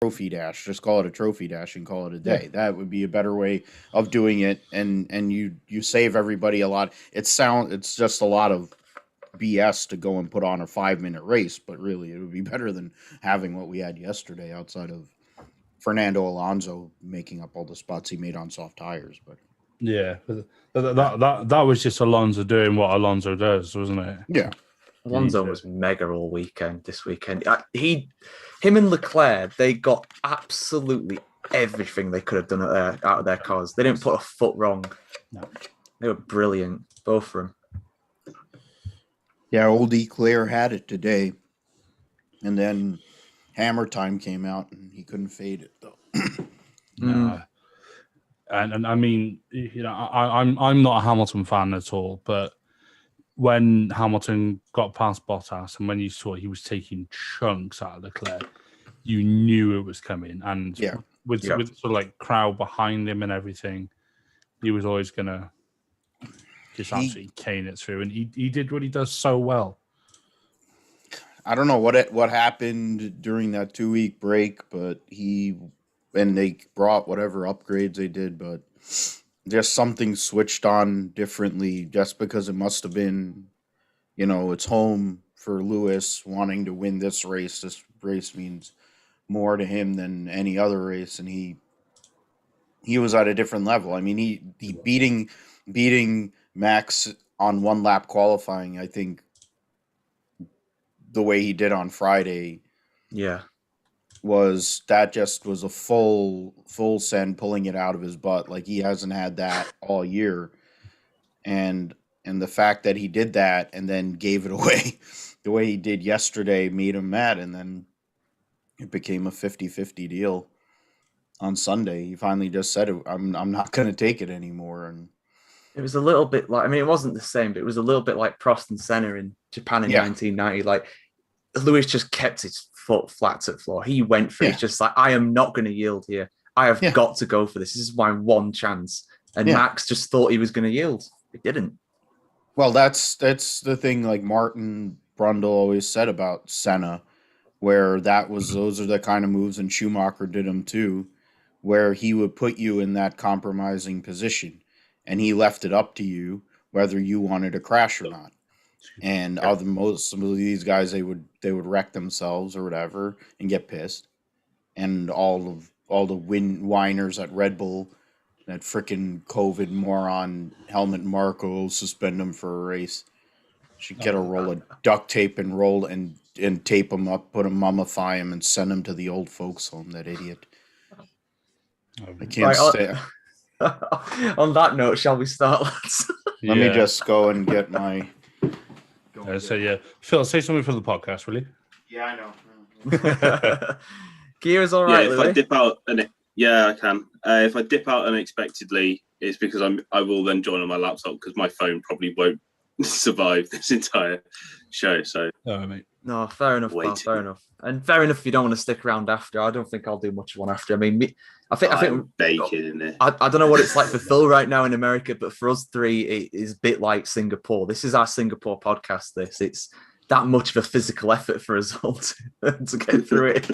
trophy dash. Just call it a trophy dash and call it a day. That would be a better way of doing it, and you save everybody a lot. It's just a lot of BS to go and put on a 5-minute race, but really it would be better than having what we had yesterday outside of Fernando Alonso making up all the spots he made on soft tires. But yeah, that was just Alonso doing what Alonso does, wasn't it? Yeah. Alonso was mega all weekend this weekend. Him and Leclerc, they got absolutely everything they could have done out of their cars. They didn't put a foot wrong. No. They were brilliant, both of them. Yeah, old Leclerc had it today, and then Hammer Time came out, and he couldn't fade it though. No. And I mean, I'm not a Hamilton fan at all, but when Hamilton got past Bottas and when you saw he was taking chunks out of Leclerc, you knew it was coming. And with sort of like crowd behind him and everything, he was always gonna just absolutely cane it through, and he did what he does so well. I don't know what happened during that 2-week break, but they brought whatever upgrades they did, but just something switched on differently, just because it must have been, it's home for Lewis wanting to win this race. This race means more to him than any other race, and he was at a different level. I mean, he beating Max on 1 lap qualifying, I think the way he did on Friday was a full send, pulling it out of his butt. Like, he hasn't had that all year. And the fact that he did that and then gave it away the way he did yesterday made him mad, and then it became a 50-50 deal on Sunday. He finally just said, I'm not going to take it anymore. And it was a little bit like, I mean, it wasn't the same, but it was a little bit like Prost and Senna in Japan in 1990. Like, Lewis just kept his foot flat to the floor. He went for it. It's just like, I am not going to yield here. I have got to go for this. This is my one chance. And Max just thought he was going to yield. He didn't. Well, that's the thing, like Martin Brundle always said about Senna, where those are the kind of moves, and Schumacher did them too, where he would put you in that compromising position, and he left it up to you whether you wanted to crash or not. And some of these guys, they would wreck themselves or whatever and get pissed. And all the whiners at Red Bull, that freaking COVID moron Helmut Marko, suspend him for a race. Should get a roll of duct tape and roll and tape him up, put him, mummify him, and send him to the old folks home. That idiot. I can't stay. On that note, shall we start, lads? Let me just go and get my. Phil, say something for the podcast, will you? Yeah, I know. Kira's all right. If I dip out, I can. If I dip out unexpectedly, it's because I will then join on my laptop, because my phone probably won't survive this entire show. So, mate. No, fair enough, pal, fair enough. And fair enough if you don't want to stick around after. I don't think I'll do much of one after. I mean, I think bacon in there. I don't know what it's like for Phil right now in America, but for us three, it is a bit like Singapore. This is our Singapore podcast. It's that much of a physical effort for us all to get through it.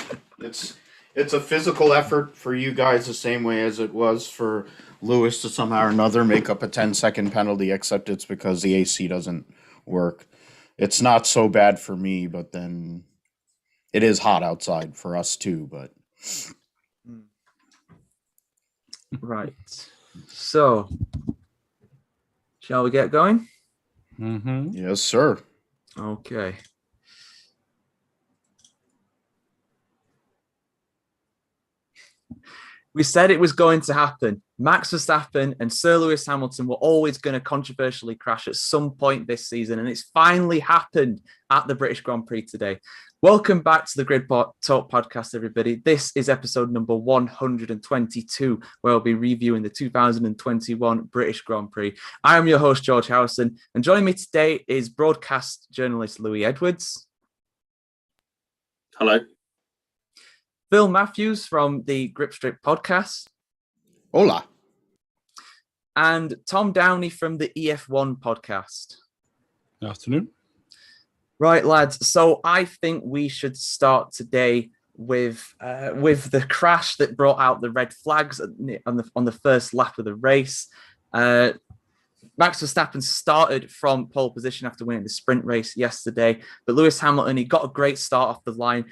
It's a physical effort for you guys the same way as it was for Lewis to somehow or another make up a 10-second penalty, except it's because the AC doesn't work. It's not so bad for me, but then it is hot outside for us too, but... Right. So, shall we get going? Mm-hmm. Yes, sir. Okay. We said it was going to happen. Max Verstappen and Sir Lewis Hamilton were always going to controversially crash at some point this season, and it's finally happened at the British Grand Prix today. Welcome back to the Grid Talk podcast, everybody. This is episode number 122, where I'll be reviewing the 2021 British Grand Prix. I am your host, George Howson, and joining me today is broadcast journalist Louis Edwards. Hello. Phil Matthews from the Grip Strip podcast. Hola. And Tom Downey from the EF1 podcast. Good afternoon. Right, lads. So I think we should start today with the crash that brought out the red flags on the first lap of the race. Max Verstappen started from pole position after winning the sprint race yesterday, but Lewis Hamilton, he got a great start off the line.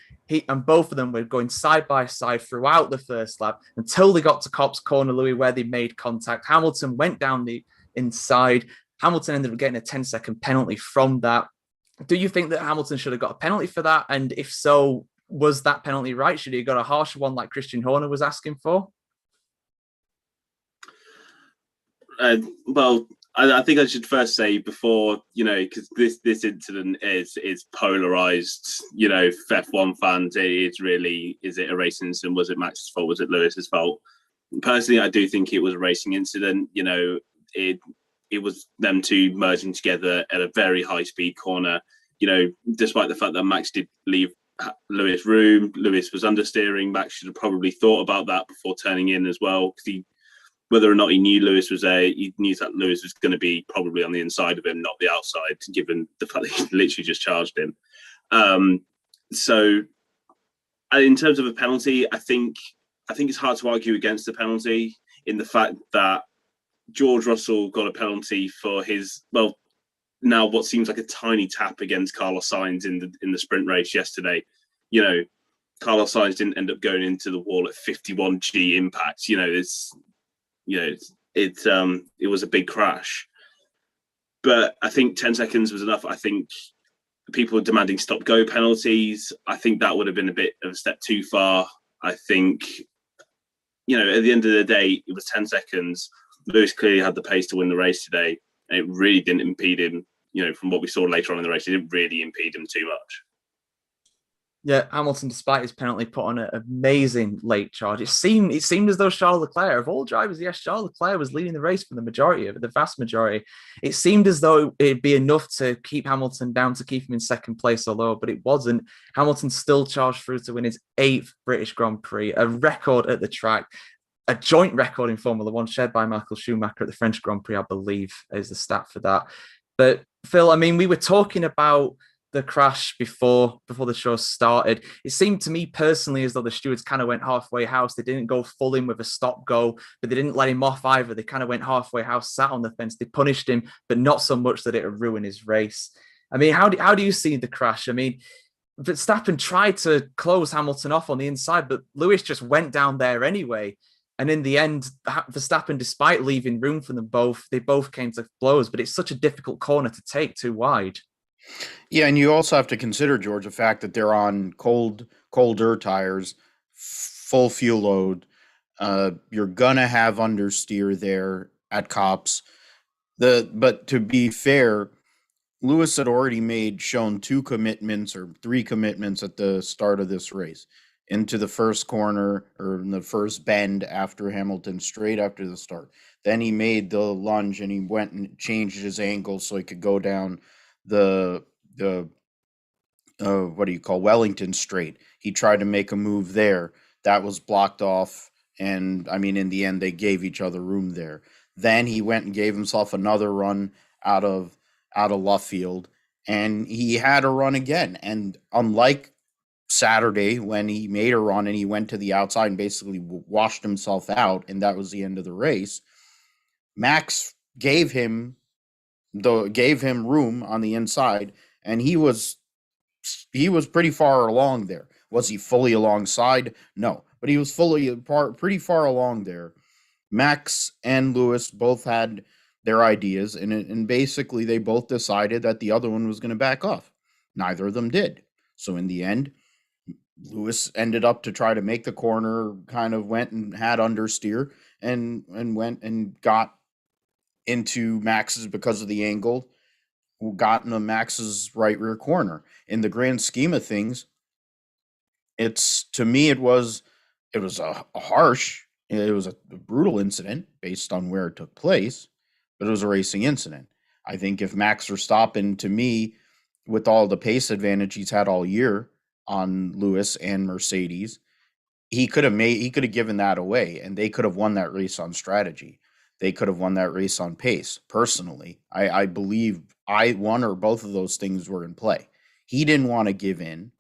And both of them were going side by side throughout the first lap until they got to Copse Corner, Louis, where they made contact. Hamilton went down the inside. Hamilton ended up getting a 10-second penalty from that. Do you think that Hamilton should have got a penalty for that? And if so, was that penalty right? Should he have got a harsher one like Christian Horner was asking for? Well, I think I should first say before, because this incident is polarized. F1 fans, is it a racing incident? Was it Max's fault? Was it Lewis's fault? Personally, I do think it was a racing incident. It was them two merging together at a very high speed corner. Despite the fact that Max did leave Lewis room, Lewis was understeering. Max should have probably thought about that before turning in as well, because whether or not he knew Lewis was there, he knew that Lewis was going to be probably on the inside of him, not the outside, given the fact that he literally just charged him. So, in terms of a penalty, I think it's hard to argue against the penalty in the fact that George Russell got a penalty for his, now what seems like a tiny tap against Carlos Sainz in the sprint race yesterday. Carlos Sainz didn't end up going into the wall at 51 G impact. It was a big crash, but I think 10 seconds was enough. I think people were demanding stop-go penalties. I think that would have been a bit of a step too far. I think, at the end of the day, it was 10 seconds. Lewis clearly had the pace to win the race today, and it really didn't impede him. From what we saw later on in the race, it didn't really impede him too much. Yeah, Hamilton, despite his penalty, put on an amazing late charge. It seemed as though Charles Leclerc, of all drivers, yes, Charles Leclerc was leading the race for the vast majority. It seemed as though it'd be enough to keep Hamilton down, to keep him in second place, but it wasn't. Hamilton still charged through to win his 8th British Grand Prix, a record at the track, a joint record in Formula One shared by Michael Schumacher at the French Grand Prix, I believe, is the stat for that. But Phil, we were talking about the crash before the show started. It seemed to me personally as though the stewards kind of went halfway house. They didn't go full in with a stop go, but they didn't let him off either. They kind of went halfway house, sat on the fence. They punished him, but not so much that it would ruin his race. How do you see the crash? Verstappen tried to close Hamilton off on the inside, but Lewis just went down there anyway. And in the end, Verstappen, despite leaving room for them both, they both came to blows. But it's such a difficult corner to take too wide. Yeah, and you also have to consider, George, the fact that they're on colder tires, full fuel load. You're gonna have understeer there at Copse. But to be fair, Lewis had already shown 2 commitments or 3 commitments at the start of this race, into the first corner or in the first bend after Hamilton, straight after the start. Then he made the lunge and he went and changed his angle so he could go down the Wellington Straight. He tried to make a move there. That was blocked off. And in the end, they gave each other room there. Then he went and gave himself another run out of Luffield, and he had a run again. And unlike Saturday, when he made a run and he went to the outside and basically washed himself out, and that was the end of the race, Max gave him room on the inside, and he was pretty far along there. Was he fully alongside? No, but he was pretty far along there. Max and Lewis both had their ideas, and basically they both decided that the other one was going to back off. Neither of them did. So in the end, Lewis ended up to try to make the corner, kind of went and had understeer and went and got into Max's because of the angle, got into Max's right rear corner. In the grand scheme of things, it was a brutal incident based on where it took place, but it was a racing incident. I think if Max Verstappen, to me, with all the pace advantage he's had all year on Lewis and Mercedes, he could have given that away, and they could have won that race on strategy. They could have won that race on pace. Personally, I believe one or both of those things were in play. He didn't want to give in.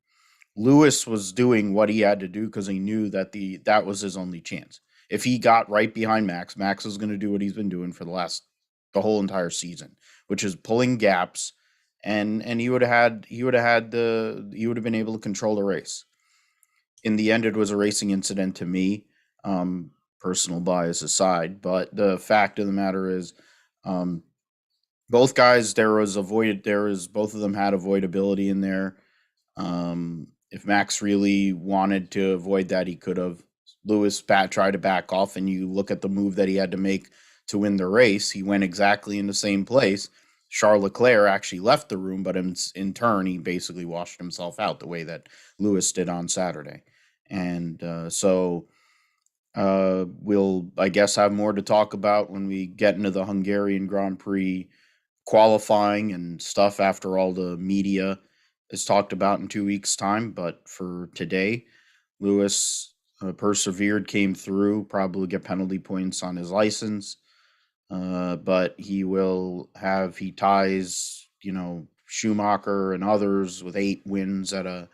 Lewis was doing what he had to do because he knew that that was his only chance. If he got right behind Max, Max is going to do what he's been doing for the whole entire season, which is pulling gaps, and he would have been able to control the race. In the end, it was a racing incident to me, personal bias aside. But the fact of the matter is, both guys both of them had avoidability in there. If Max really wanted to avoid that, he could have. Lewis tried to back off, and you look at the move that he had to make to win the race. He went exactly in the same place. Charles Leclerc actually left the room, but in turn, he basically washed himself out the way that Lewis did on Saturday. And we'll, I guess, have more to talk about when we get into the Hungarian Grand Prix qualifying and stuff after all the media is talked about in 2 weeks' time. But for today, Lewis persevered, came through, probably get penalty points on his license. But he ties, Schumacher and others with 8 wins at a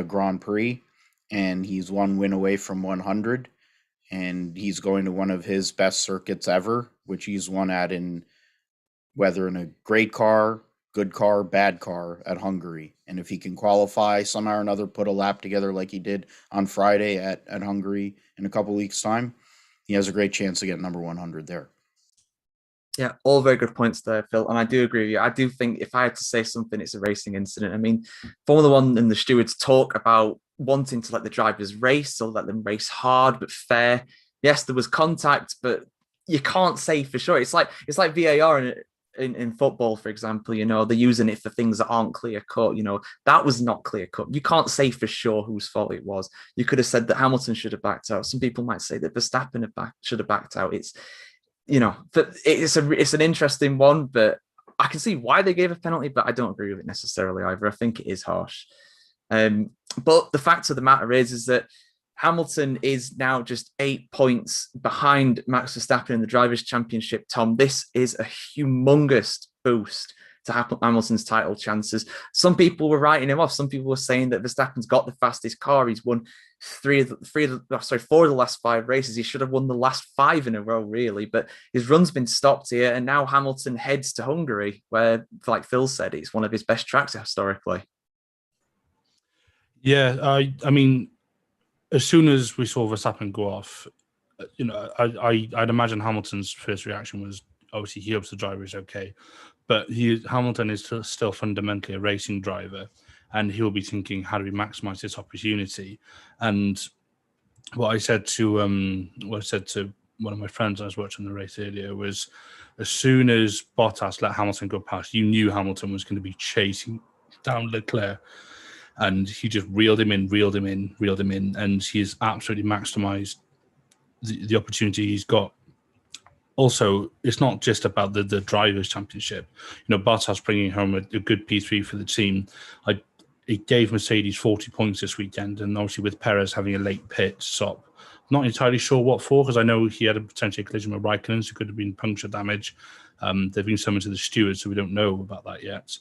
Grand Prix, and he's 1 win away from 100, and he's going to one of his best circuits ever, which he's won at whether in a great car, good car, bad car at Hungary. And if he can qualify somehow or another, put a lap together like he did on Friday at Hungary in a couple weeks' time, he has a great chance to get number 100 there. Yeah, all very good points there, Phil. And I do agree with you. I do think if I had to say something, it's a racing incident. I mean, Formula One and the stewards talk about wanting to let the drivers race or let them race hard but fair. Yes, there was contact, but you can't say for sure. It's like VAR in football, for example. They're using it for things that aren't clear cut. That was not clear cut. You can't say for sure whose fault it was. You could have said that Hamilton should have backed out. Some people might say that Verstappen should have backed out. It's an interesting one, but I can see why they gave a penalty, but I don't agree with it necessarily either. I think it is harsh. But the fact of the matter is that Hamilton is now just 8 points behind Max Verstappen in the Drivers' Championship. Tom, this is a humongous boost to Hamilton's title chances. Some people were writing him off. Some people were saying that Verstappen's got the fastest car. He's won 4 of the last 5 races. He should have won the last 5 in a row, really. But his run's been stopped here, and now Hamilton heads to Hungary, where, like Phil said, it's one of his best tracks historically. Yeah, I mean, as soon as we saw Verstappen go off, I'd imagine Hamilton's first reaction was obviously he hopes the driver is okay, but Hamilton is still fundamentally a racing driver, and he'll be thinking, how do we maximize this opportunity? And what I said to one of my friends I was watching the race earlier was, as soon as Bottas let Hamilton go past, you knew Hamilton was going to be chasing down Leclerc. And he just reeled him in, and he's absolutely maximized the opportunity he's got. Also, it's not just about the Drivers' Championship. Bottas bringing home a good P3 for the team. It gave Mercedes 40 points this weekend, and obviously with Perez having a late pit stop. Not entirely sure what for, because I know he had a potential collision with Raikkonen, so it could have been puncture damage. They've been summoned to the stewards, so we don't know about that yet.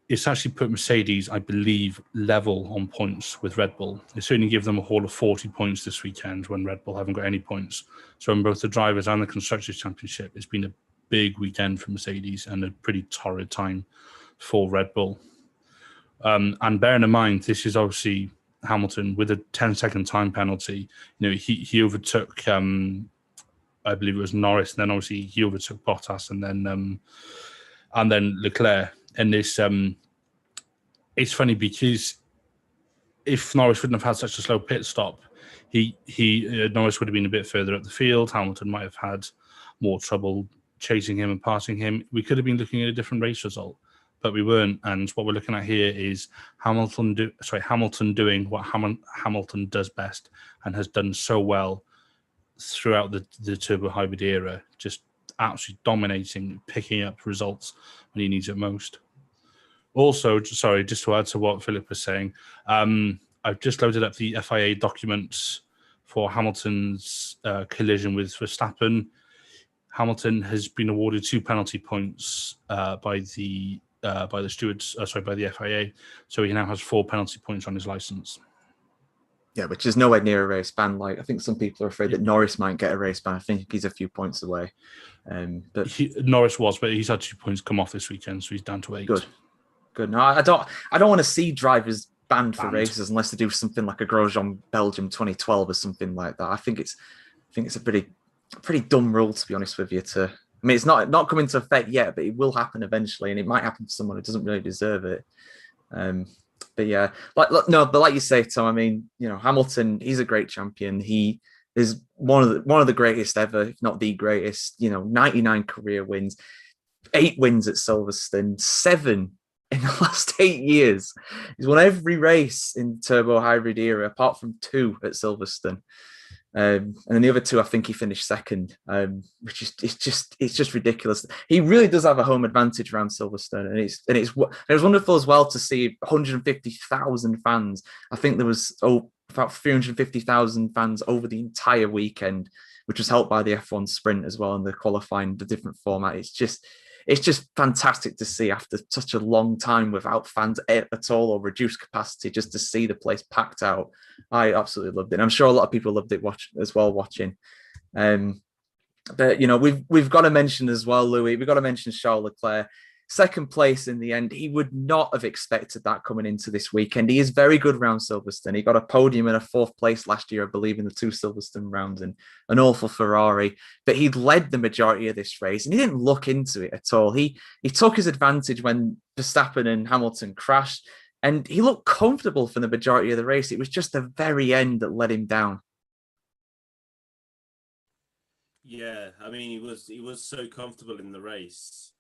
It's actually put Mercedes, I believe, level on points with Red Bull. It certainly gave them a haul of 40 points this weekend when Red Bull haven't got any points. So in both the Drivers' and the Constructors' Championship, it's been a big weekend for Mercedes and a pretty torrid time for Red Bull. And bearing in mind, this is obviously Hamilton with a 10-second time penalty. He overtook, I believe it was Norris, and then obviously he overtook Bottas, and then Leclerc. And this, it's funny because if Norris wouldn't have had such a slow pit stop, Norris would have been a bit further up the field. Hamilton might have had more trouble chasing him and passing him. We could have been looking at a different race result, but we weren't. And what we're looking at here is Hamilton doing what Hamilton does best and has done so well throughout the turbo hybrid era, just absolutely dominating, picking up results when he needs it most. Also, sorry, just to add to what Philip was saying, I've just loaded up the FIA documents for Hamilton's collision with Verstappen. Hamilton has been awarded 2 penalty points by the by the stewards, by the FIA. So he now has 4 penalty points on his license. Yeah, which is nowhere near a race ban. Like, I think some people are afraid that Norris might get a race ban. I think he's a few points away. But Norris was, but he's had 2 points come off this weekend, so he's down to 8. Good. No, I don't want to see drivers banned for races unless they do something like a Grosjean Belgium 2012 or something like that. I think it's a pretty dumb rule, to be honest with you. I mean, it's not come into effect yet, but it will happen eventually, and it might happen to someone who doesn't really deserve it. But yeah, like you say, Tom. I mean, Hamilton, he's a great champion. He is one of the greatest ever, if not the greatest. 99 career wins, 8 wins at Silverstone, 7 in the last 8 years. He's won every race in turbo hybrid era, apart from 2 at Silverstone. And then the other 2, I think he finished second, which is it's just ridiculous. He really does have a home advantage around Silverstone, and it was wonderful as well to see 150,000 fans. I think there was about 350,000 fans over the entire weekend, which was helped by the F1 sprint as well and the qualifying, the different format. It's just fantastic to see after such a long time without fans at all or reduced capacity, just to see the place packed out. I absolutely loved it. And I'm sure a lot of people loved it watching. But we've got to mention as well, Louis. We've got to mention Charles Leclerc. Second place in the end. He would not have expected that coming into this weekend. He is very good around Silverstone. He got a podium and a 4th place last year, I believe, in the 2 Silverstone rounds, and an awful Ferrari. But he led the majority of this race, and he didn't look into it at all. He took his advantage when Verstappen and Hamilton crashed, and he looked comfortable for the majority of the race. It was just the very end that let him down. Yeah, I mean, he was so comfortable in the race.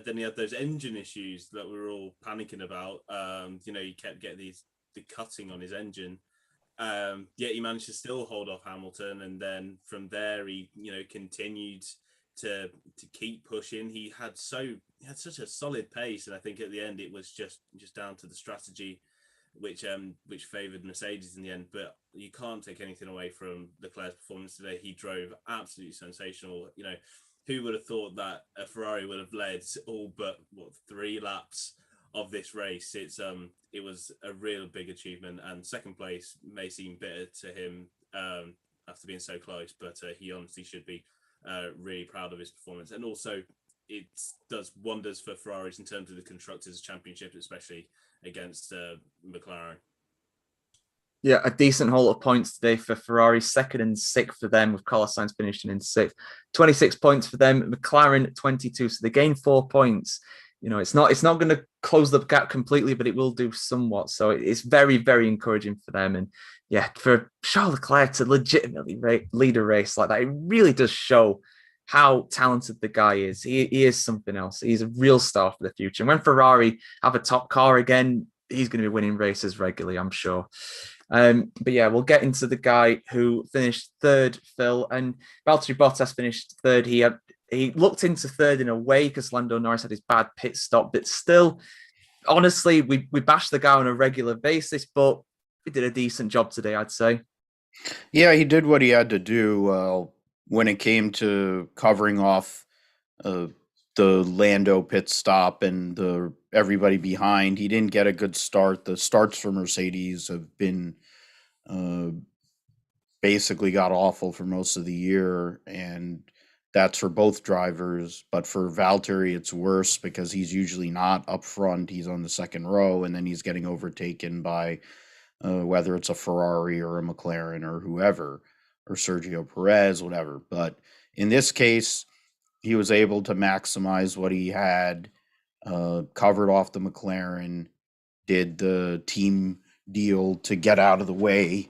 Then he had those engine issues that we were all panicking about. He kept getting the cutting on his engine. Yet he managed to still hold off Hamilton, and then from there he continued to keep pushing. He had such a solid pace, and I think at the end it was just down to the strategy, which favoured Mercedes in the end. But you can't take anything away from Leclerc's performance today. He drove absolutely sensational. Who would have thought that a Ferrari would have led all but 3 laps of this race? It was a real big achievement, and second place may seem bitter to him after being so close, but he honestly should be really proud of his performance. And also, it does wonders for Ferraris in terms of the Constructors' Championship, especially against McLaren. Yeah, a decent haul of points today for Ferrari, 2nd and 6th for them, with Carlos Sainz finishing in 6th. 26 points for them, McLaren 22, so they gained 4 points. It's not going to close the gap completely, but it will do somewhat. So it's very, very encouraging for them. And yeah, for Charles Leclerc to legitimately lead a race like that, it really does show how talented the guy is. He is something else. He's a real star for the future. And when Ferrari have a top car again, he's going to be winning races regularly, I'm sure. But yeah, we'll get into the guy who finished 3rd, Phil, and Valtteri Bottas finished 3rd. He looked into 3rd in a way because Lando Norris had his bad pit stop, but still, honestly, we bashed the guy on a regular basis, but he did a decent job today, I'd say. Yeah, he did what he had to do when it came to covering off the Lando pit stop and everybody behind. He didn't get a good start. The starts for Mercedes have been basically got awful for most of the year, and that's for both drivers. But for Valtteri, it's worse because he's usually not up front. He's on the second row, and then he's getting overtaken by whether it's a Ferrari or a McLaren or whoever, or Sergio Perez, whatever. But in this case, he was able to maximize what he had, covered off the McLaren, did the team deal to get out of the way,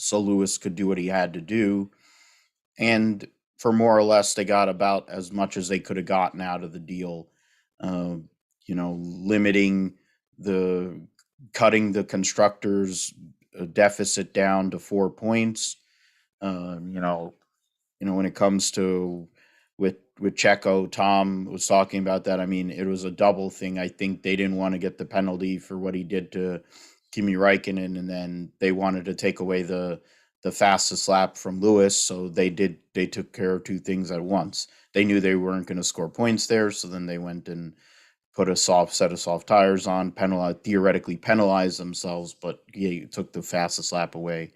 so Lewis could do what he had to do. And for more or less, they got about as much as they could have gotten out of the deal, cutting the constructors' deficit down to 4 points. When it comes to with Checo, Tom was talking about that. I mean, it was a double thing. I think they didn't want to get the penalty for what he did to Kimi Räikkönen, and then they wanted to take away the the fastest lap from Lewis, so they took care of two things at once. They knew they weren't going to score points there, so then they went and put a soft set of soft tires on, theoretically penalized themselves, but he took the fastest lap away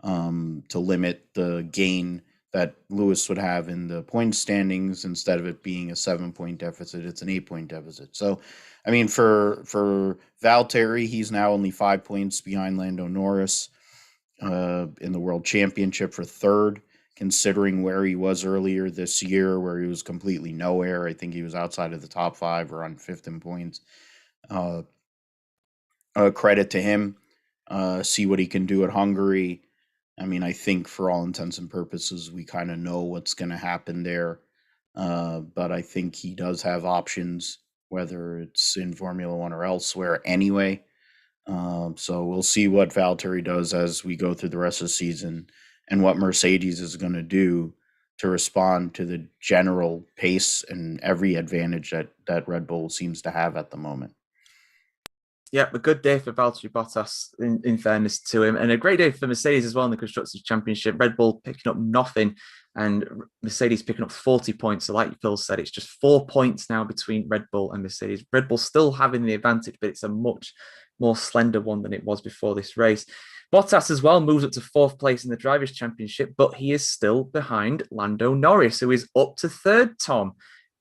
to limit the gain that Lewis would have in the point standings. Instead of it being a 7-point deficit, it's an 8-point deficit. So, I mean, for Valtteri, he's now only 5 points behind Lando Norris in the World Championship for third, considering where he was earlier this year, where he was completely nowhere. I think he was outside of the top 5 or on 5th in points. Credit to him. See what he can do at Hungary. I mean, I think for all intents and purposes, we kind of know what's going to happen there. But I think he does have options, whether it's in Formula One or elsewhere anyway. So we'll see what Valtteri does as we go through the rest of the season and what Mercedes is going to do to respond to the general pace and every advantage that Red Bull seems to have at the moment. Yeah, a good day for Valtteri Bottas, in fairness to him, and a great day for Mercedes as well in the Constructors' Championship. Red Bull picking up nothing and Mercedes picking up 40 points. So like Phil said, it's just 4 points now between Red Bull and Mercedes. Red Bull still having the advantage, but it's a much more slender one than it was before this race. Bottas as well moves up to 4th place in the Drivers' Championship, but he is still behind Lando Norris, who is up to 3rd, Tom.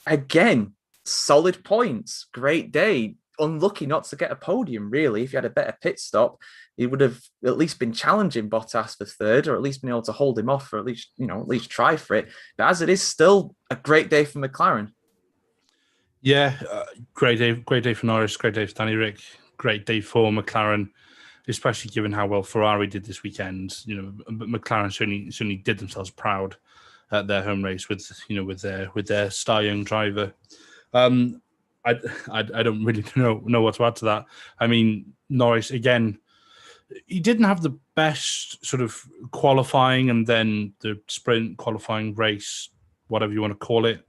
Again, solid points. Great day. Unlucky not to get a podium, really. If he had a better pit stop, he would have at least been challenging Bottas for 3rd, or at least been able to hold him off, or at least try for it. But as it is, still a great day for McLaren. Yeah, great day for Norris, great day for Danny Rick, great day for McLaren, especially given how well Ferrari did this weekend. McLaren certainly did themselves proud at their home race with their star young driver. I don't really know what to add to that. I mean, Norris, again, he didn't have the best sort of qualifying and then the sprint qualifying race, whatever you want to call it,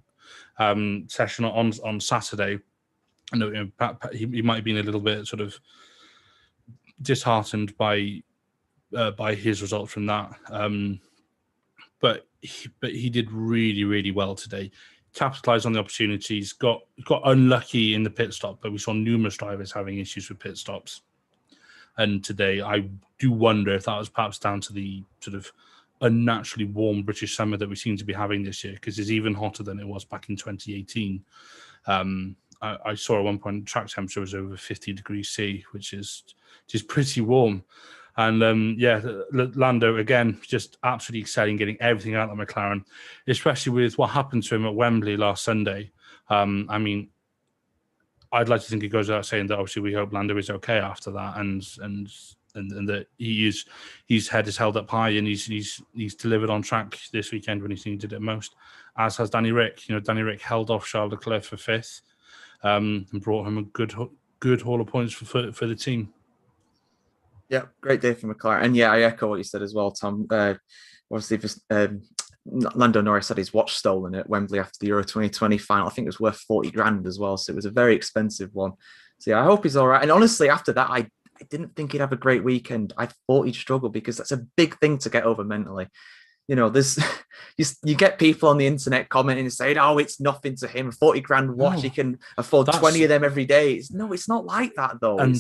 session on Saturday. I know he might have been a little bit sort of disheartened by his result from that. But he did really, really well today. Capitalized on the opportunities, got unlucky in the pit stop, but we saw numerous drivers having issues with pit stops. And today, I do wonder if that was perhaps down to the sort of unnaturally warm British summer that we seem to be having this year, because it's even hotter than it was back in 2018. I saw at one point track temperature was over 50 degrees C, which is just pretty warm. And Lando, again, just absolutely excelling, getting everything out of McLaren, especially with what happened to him at Wembley last Sunday. I mean, I'd like to think he goes out saying that obviously we hope Lando is okay after that, and that his head is held up high and he's delivered on track this weekend when he's needed it most, as has Danny Rick. Danny Rick held off Charles Leclerc for 5th, and brought him a good haul of points for the team. Yeah, great day for McLaren. And yeah, I echo what you said as well, Tom. Obviously, Lando Norris had his watch stolen at Wembley after the Euro 2020 final. I think it was worth 40 grand as well. So it was a very expensive one. So yeah, I hope he's all right. And honestly, after that, I didn't think he'd have a great weekend. I thought he'd struggle, because that's a big thing to get over mentally. There's you get people on the internet commenting and saying, "Oh, it's nothing to him. 40 grand watch, he can afford 20 of them every day." It's not like that though.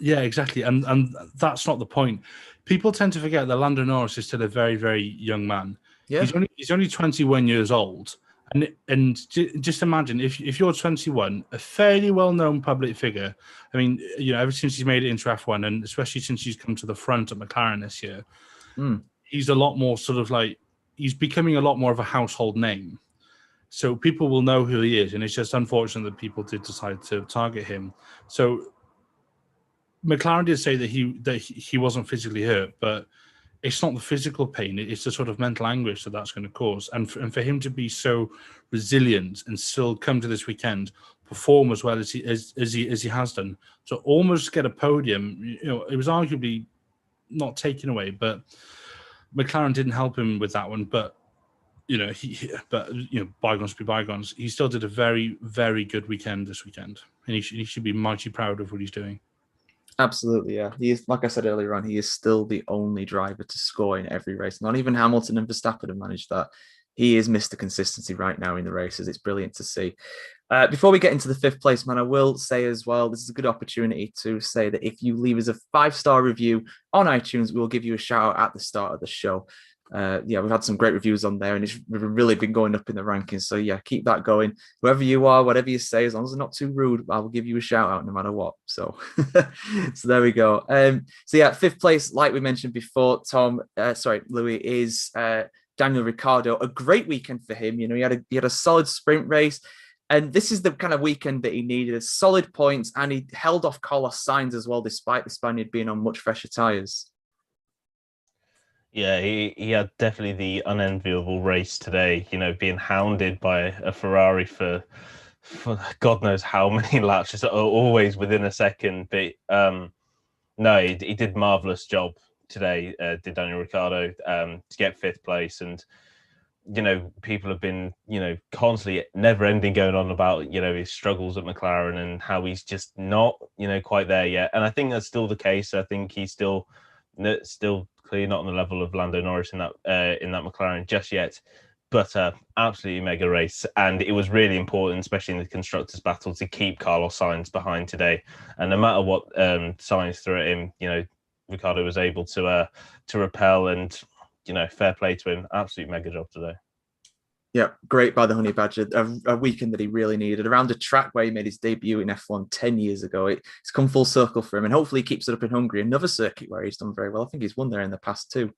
Yeah, exactly. And that's not the point. People tend to forget that Lando Norris is still a very, very young man. Yeah. He's only 21 years old. And just imagine if you're 21, a fairly well-known public figure. I mean, ever since he's made it into F1, and especially since he's come to the front at McLaren this year, he's a lot more sort of like, he's becoming a lot more of a household name. So people will know who he is, and it's just unfortunate that people did decide to target him. So McLaren did say that he wasn't physically hurt, but it's not the physical pain; it's the sort of mental anguish that's going to cause. And for him to be so resilient and still come to this weekend, perform as well as he has done, to almost get a podium, it was arguably not taken away, but McLaren didn't help him with that one. But bygones be bygones. He still did a very, very good weekend this weekend, and he should be mighty proud of what he's doing. Absolutely, yeah. He is, like I said earlier on, he is still the only driver to score in every race. Not even Hamilton and Verstappen have managed that. He is Mr. Consistency right now in the races. It's brilliant to see. Before we get into the 5th place, man, I will say as well, this is a good opportunity to say that if you leave us a 5-star review on iTunes, we'll give you a shout out at the start of the show. We've had some great reviews on there, and we've really been going up in the rankings. So yeah, keep that going. Whoever you are, whatever you say, as long as it's not too rude, I will give you a shout out no matter what. So, so there we go. 5th place, like we mentioned before, Louis, is Daniel Ricardo. A great weekend for him. You know, he had a solid sprint race. And this is the kind of weekend that he needed. Solid points, and he held off Carlos Sainz as well, despite the Spaniard being on much fresher tyres. Yeah, he had definitely the unenviable race today, you know, being hounded by a Ferrari for God knows how many laps, just always within a second. But no, he did a marvellous job today, did Daniel Ricardo, to get 5th place. And, you know, people have been, you know, constantly never ending going on about, you know, his struggles at McLaren and how he's just not, you know, quite there yet. And I think that's still the case. I think he's still clearly not on the level of Lando Norris in that McLaren just yet. But absolutely mega race. And it was really important, especially in the constructors' battle, to keep Carlos Sainz behind today. And no matter what Sainz threw at him, you know, Ricardo was able to repel, and, you know, fair play to him. Absolute mega job today. Yeah, great by the Honey Badger. A weekend that he really needed around a track where he made his debut in F1 10 years ago. It's come full circle for him, and hopefully he keeps it up in Hungary, another circuit where he's done very well. I think he's won there in the past too.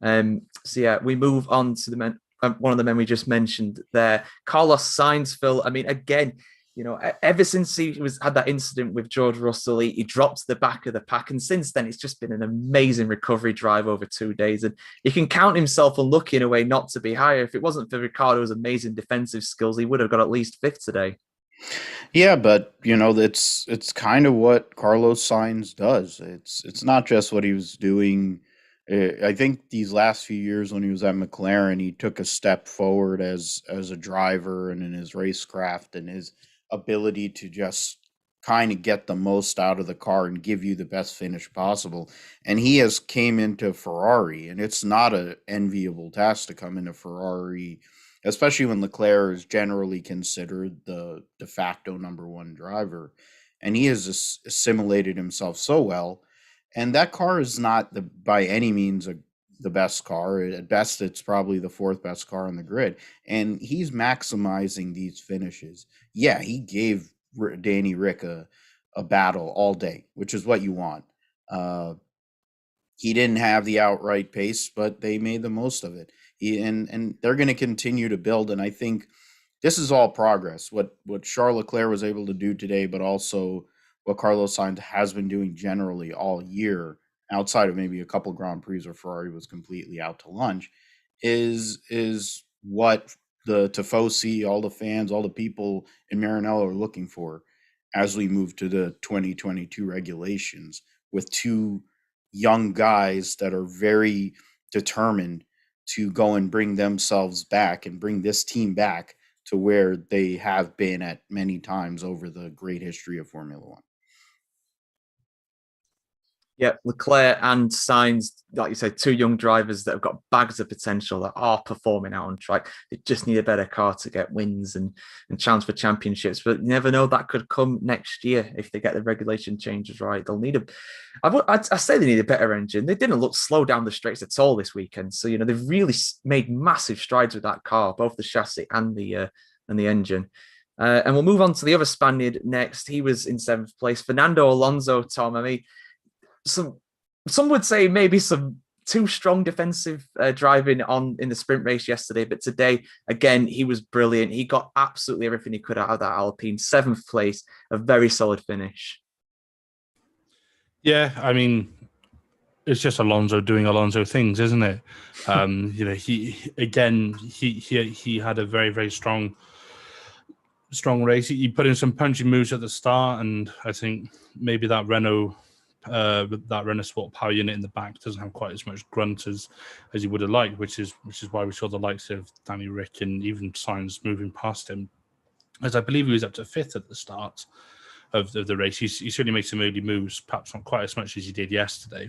We move on to one of the men we just mentioned there, Carlos Sainz. Phil, I mean, again, you know, ever since he had that incident with George Russell, he dropped to the back of the pack. And since then, it's just been an amazing recovery drive over 2 days. And he can count himself unlucky in a way not to be higher. If it wasn't for Ricardo's amazing defensive skills, he would have got at least 5th today. Yeah, but, you know, it's kind of what Carlos Sainz does. It's not just what he was doing. I think these last few years when he was at McLaren, he took a step forward as a driver and in his racecraft and his ability to just kind of get the most out of the car and give you the best finish possible. And he has came into Ferrari, and it's not an enviable task to come into Ferrari, especially when Leclerc is generally considered the de facto number 1 driver. And he has assimilated himself so well. And that car is not by any means the best car. At best, it's probably the 4th best car on the grid. And he's maximizing these finishes. Yeah, he gave Danny Rick a battle all day, which is what you want. He didn't have the outright pace, but they made the most of it. And they're going to continue to build. And I think this is all progress. What Charles Leclerc was able to do today, but also what Carlos Sainz has been doing generally all year, outside of maybe a couple Grand Prix where Ferrari was completely out to lunch, is what the Tifosi, all the fans, all the people in Maranello are looking for as we move to the 2022 regulations, with 2 young guys that are very determined to go and bring themselves back and bring this team back to where they have been at many times over the great history of Formula One. Yeah, Leclerc and Sainz, like you said, 2 young drivers that have got bags of potential that are performing out on track. They just need a better car to get wins and challenge for championships. But you never know, that could come next year if they get the regulation changes right. They'll need I say they need a better engine. They didn't look slow down the straights at all this weekend. So, you know, they've really made massive strides with that car, both the chassis and the engine. And we'll move on to the other Spaniard next. He was in 7th place. Fernando Alonso, Tom. I mean, some would say maybe some too strong defensive driving in the sprint race yesterday, but today, again, he was brilliant. He got absolutely everything he could out of that Alpine. 7th place, a very solid finish. Yeah, I mean, it's just Alonso doing Alonso things, isn't it? You know, he had a very, very strong race. He put in some punchy moves at the start, and I think maybe that Renault Sport power unit in the back doesn't have quite as much grunt as he would have liked, which is why we saw the likes of Danny Rick and even Sainz moving past him, as I believe he was up to 5th at the start. of the race. He certainly makes some early moves, perhaps not quite as much as he did yesterday.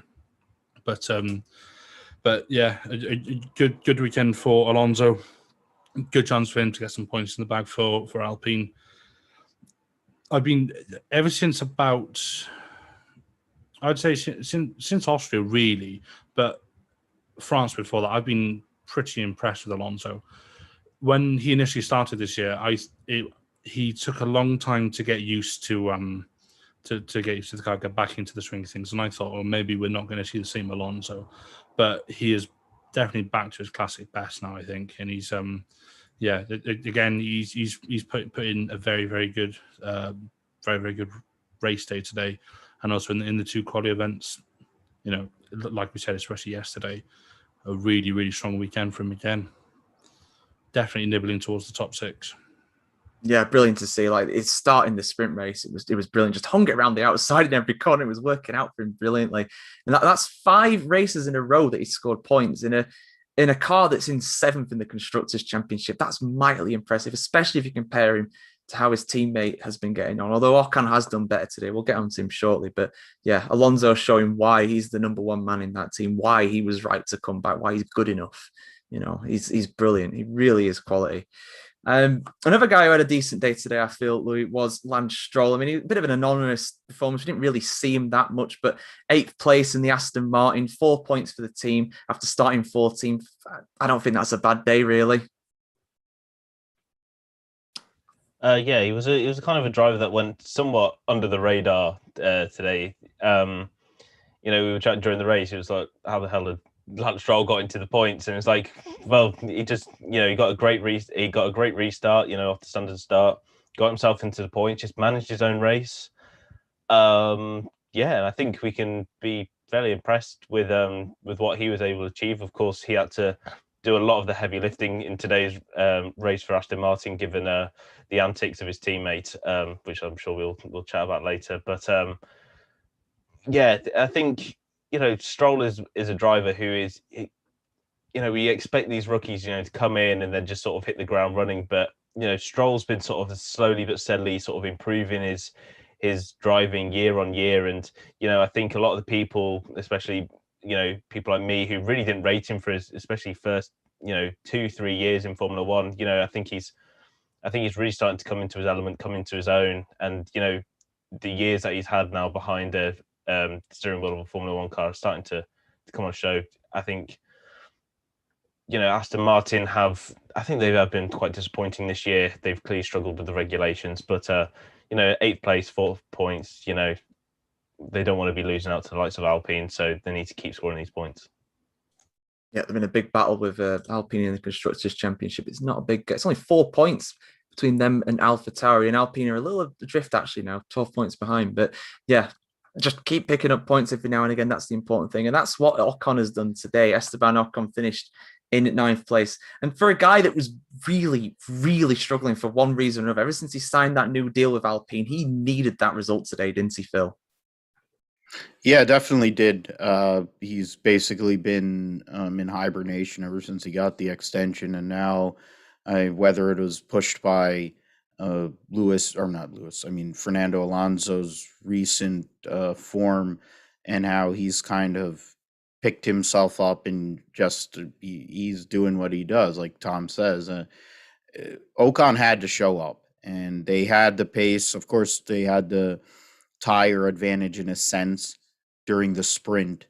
But yeah, a good weekend for Alonso. Good chance for him to get some points in the bag for Alpine. I've been ever since about, I'd say since Austria really, but France before that, I've been pretty impressed with Alonso. When he initially started this year, he took a long time to get used to get used to the car, get back into the swing of things, and I thought, well, maybe we're not going to see the same Alonso, but he is definitely back to his classic best now, I think, and he's again he's put in a very good race day today, and also in the two quali events, like we said, especially yesterday, a really strong weekend for him again. Definitely nibbling towards the top 6. Yeah, brilliant to see. Like, it's starting the sprint race. It was brilliant. Just hung it around the outside in every corner. It was working out for him brilliantly. And that's 5 races in a row that he scored points in a car that's in 7th in the Constructors' Championship. That's mightily impressive, especially if you compare him to how his teammate has been getting on. Although Ocon has done better today. We'll get on to him shortly. But yeah, Alonso showing why he's the number 1 man in that team, why he was right to come back, why he's good enough. He's brilliant. He really is quality. Another guy who had a decent day today, I feel, Louis, was Lance Stroll. I mean, a bit of an anonymous performance. We didn't really see him that much, but 8th place in the Aston Martin, 4 points for the team after starting 14th. I don't think that's a bad day, really. Yeah, he was a kind of a driver that went somewhat under the radar today. We were chatting during the race. It was like, how the hell did Lance Stroll got into the points? And it's like, well, he just, he got a great restart, off the standard start, got himself into the points, just managed his own race. And I think we can be fairly impressed with what he was able to achieve. Of course, he had to do a lot of the heavy lifting in today's race for Aston Martin, given the antics of his teammate, which I'm sure we'll chat about later. But I think Stroll is a driver who is, we expect these rookies, to come in and then just sort of hit the ground running. But Stroll's been sort of slowly but steadily sort of improving his driving year on year, and I think a lot of the people, especially people like me, who really didn't rate him for his especially first 2-3 years in Formula One, I think he's really starting to come into his element, come into his own, and the years that he's had now behind the steering wheel of a Formula One car are starting to come on show. I think Aston Martin I think they have been quite disappointing this year. They've clearly struggled with the regulations, but 8th place, 4 points, they don't want to be losing out to the likes of Alpine, so they need to keep scoring these points. Yeah, they're in a big battle with Alpine in the Constructors' Championship. It's only 4 points between them and AlphaTauri, and Alpine are a little adrift actually now, 12 points behind. But yeah, just keep picking up points every now and again. That's the important thing. And that's what Ocon has done today. Esteban Ocon finished in 9th place. And for a guy that was really, really struggling for one reason or another, ever since he signed that new deal with Alpine, he needed that result today, didn't he, Phil? Yeah, definitely did. He's basically been in hibernation ever since he got the extension. And now, whether it was pushed by Fernando Alonso's recent form and how he's kind of picked himself up and just he's doing what he does, like Tom says. Ocon had to show up, and they had the pace. Of course, they had the tire advantage in a sense during the sprint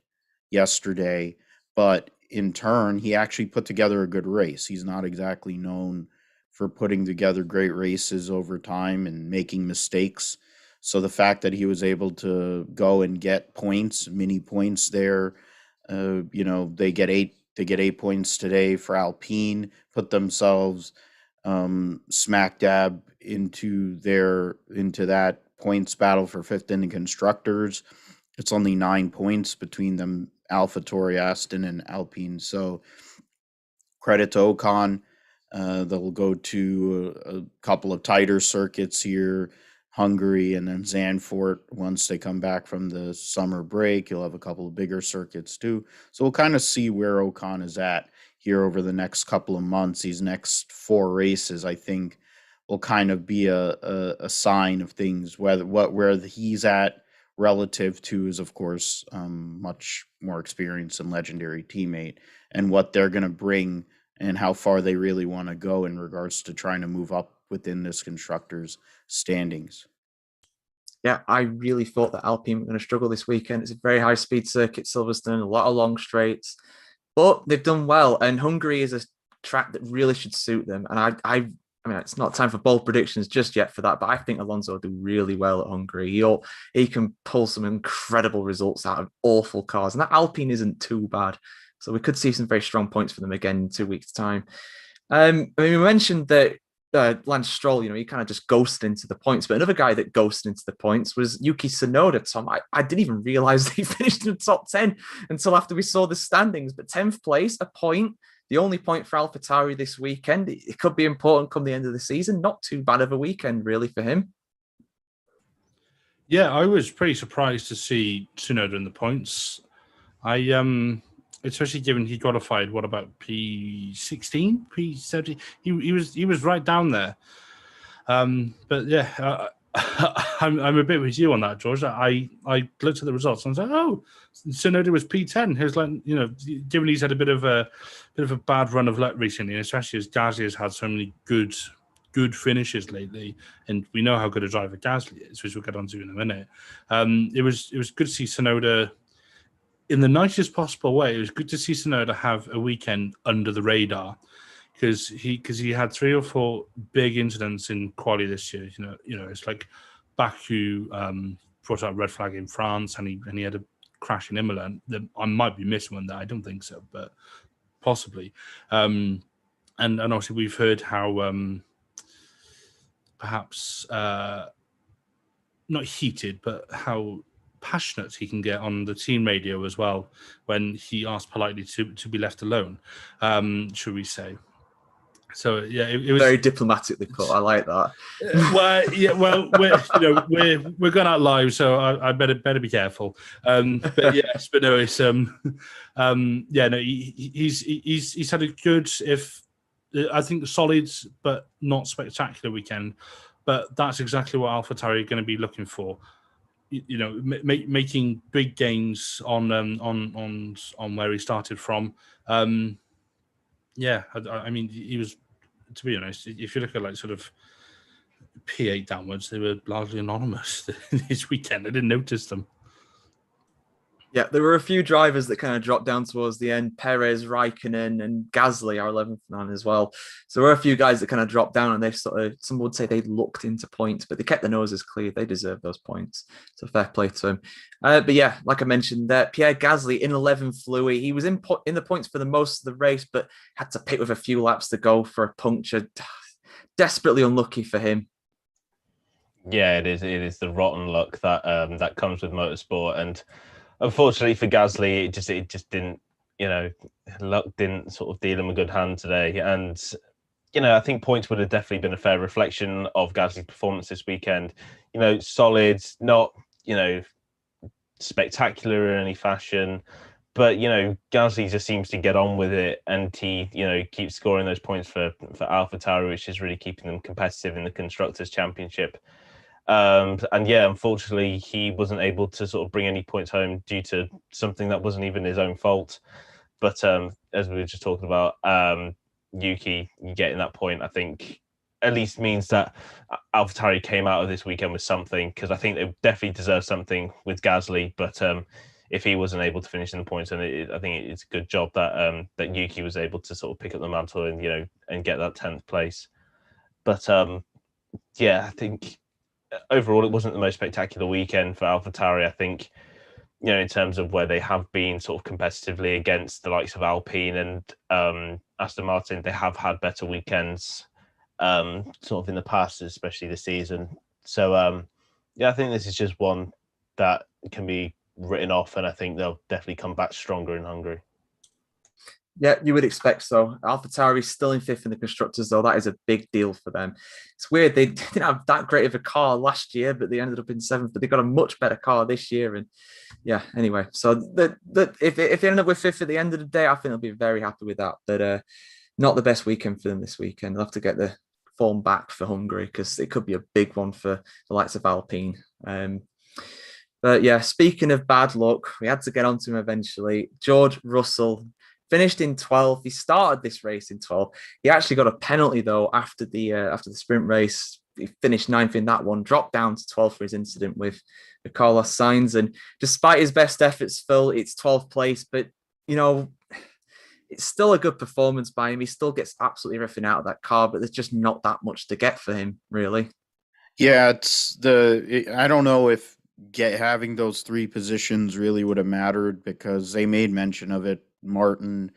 yesterday, but in turn, he actually put together a good race. He's not exactly known for putting together great races over time and making mistakes. So the fact that he was able to go and get points, mini points there, they get 8 points today for Alpine, put themselves smack dab into that points battle for 5th in the Constructors. It's only 9 points between them, AlphaTauri, Aston, and Alpine. So credit to Ocon. They'll go to a couple of tighter circuits here, Hungary and then Zandvoort. Once they come back from the summer break, you'll have a couple of bigger circuits too. So we'll kind of see where Ocon is at here over the next couple of months. These next 4 races, I think, will kind of be a sign of things, where he's at relative to his, of course, much more experienced and legendary teammate, and what they're going to bring and how far they really want to go in regards to trying to move up within this constructors standings. Yeah, I really thought that Alpine were going to struggle this weekend. It's a very high speed circuit, Silverstone, a lot of long straights, but they've done well. And Hungary is a track that really should suit them. And I mean, it's not time for bold predictions just yet for that, but I think Alonso will do really well at Hungary. He can pull some incredible results out of awful cars, and that Alpine isn't too bad. So we could see some very strong points for them again in 2 weeks' time. I mean, we mentioned that Lance Stroll, he kind of just ghosted into the points. But another guy that ghosted into the points was Yuki Tsunoda, Tom. I didn't even realize that he finished in the top 10 until after we saw the standings. But 10th place, a point, the only point for AlphaTauri this weekend. It could be important come the end of the season. Not too bad of a weekend, really, for him. Yeah, I was pretty surprised to see Tsunoda in the points. Especially given he qualified, what about P16, P17? He was right down there. But yeah, I'm a bit with you on that, George. I looked at the results and I was like, oh, Tsunoda was P10. He was like, given he's had a bit of a bad run of luck recently, and especially as Gasly has had so many good finishes lately, and we know how good a driver Gasly is, which we'll get onto in a minute. It was good to see Tsunoda in the nicest possible way. It was good to see Tsunoda have a weekend under the radar, because he had 3 or 4 big incidents in quali this year. It's like Baku brought out red flag in France, and he had a crash in Imola. I might be missing one there. I don't think so, but possibly. And obviously we've heard how perhaps not heated, but how passionate he can get on the team radio as well when he asked politely to be left alone, should we say. So yeah, it was very diplomatically put. I like that. We're going out live, so I better be careful. But yes, but no, it's he's had a good, I think, solid but not spectacular weekend. But that's exactly what AlphaTauri are going to be looking for. Making big gains on where he started from. I mean, he was, to be honest, if you look at like sort of P8 downwards, they were largely anonymous this weekend. I didn't notice them. Yeah, there were a few drivers that kind of dropped down towards the end. Perez, Raikkonen, and Gasly, our 11th man as well. So there were a few guys that kind of dropped down, and they some would say they looked into points, but they kept their noses clear. They deserve those points. So fair play to him. But yeah, like I mentioned, Pierre Gasly in 11th Louis. He was in the points for the most of the race, but had to pit with a few laps to go for a puncture. Desperately unlucky for him. Yeah, it is. It is the rotten luck that comes with motorsport, and unfortunately for Gasly, it just didn't, luck didn't sort of deal him a good hand today. And, I think points would have definitely been a fair reflection of Gasly's performance this weekend. Solid, not, spectacular in any fashion, but, Gasly just seems to get on with it, and he, keeps scoring those points for AlphaTauri, which is really keeping them competitive in the Constructors' Championship. And yeah, unfortunately, he wasn't able to sort of bring any points home due to something that wasn't even his own fault. But as we were just talking about, Yuki getting that point, I think at least means that AlphaTauri came out of this weekend with something, because I think they definitely deserve something with Gasly. But if he wasn't able to finish in the points, and I think it's a good job that that Yuki was able to sort of pick up the mantle and and get that 10th place. But yeah, I think overall, it wasn't the most spectacular weekend for AlphaTauri. I think, in terms of where they have been sort of competitively against the likes of Alpine and Aston Martin, they have had better weekends sort of in the past, especially this season. So, yeah, I think this is just one that can be written off, and I think they'll definitely come back stronger in Hungary. Yeah, you would expect so. AlphaTauri still in 5th in the Constructors, though. That is a big deal for them. It's weird. They didn't have that great of a car last year, but they ended up in 7th. But they got a much better car this year. And yeah, anyway. So if they end up with 5th at the end of the day, I think they'll be very happy with that. But not the best weekend for them this weekend. They'll have to get the form back for Hungary, because it could be a big one for the likes of Alpine. But yeah, speaking of bad luck, we had to get onto him eventually. George Russell finished in 12th. He started this race in 12th. He actually got a penalty though after the sprint race. He finished 9th in that one, dropped down to 12th for his incident with Carlos Sainz. And despite his best efforts, Phil, it's 12th place. But, you know, it's still a good performance by him. He still gets absolutely everything out of that car, but there's just not that much to get for him, really. Yeah, I don't know if having those 3 positions really would have mattered, because they made mention of it. Martin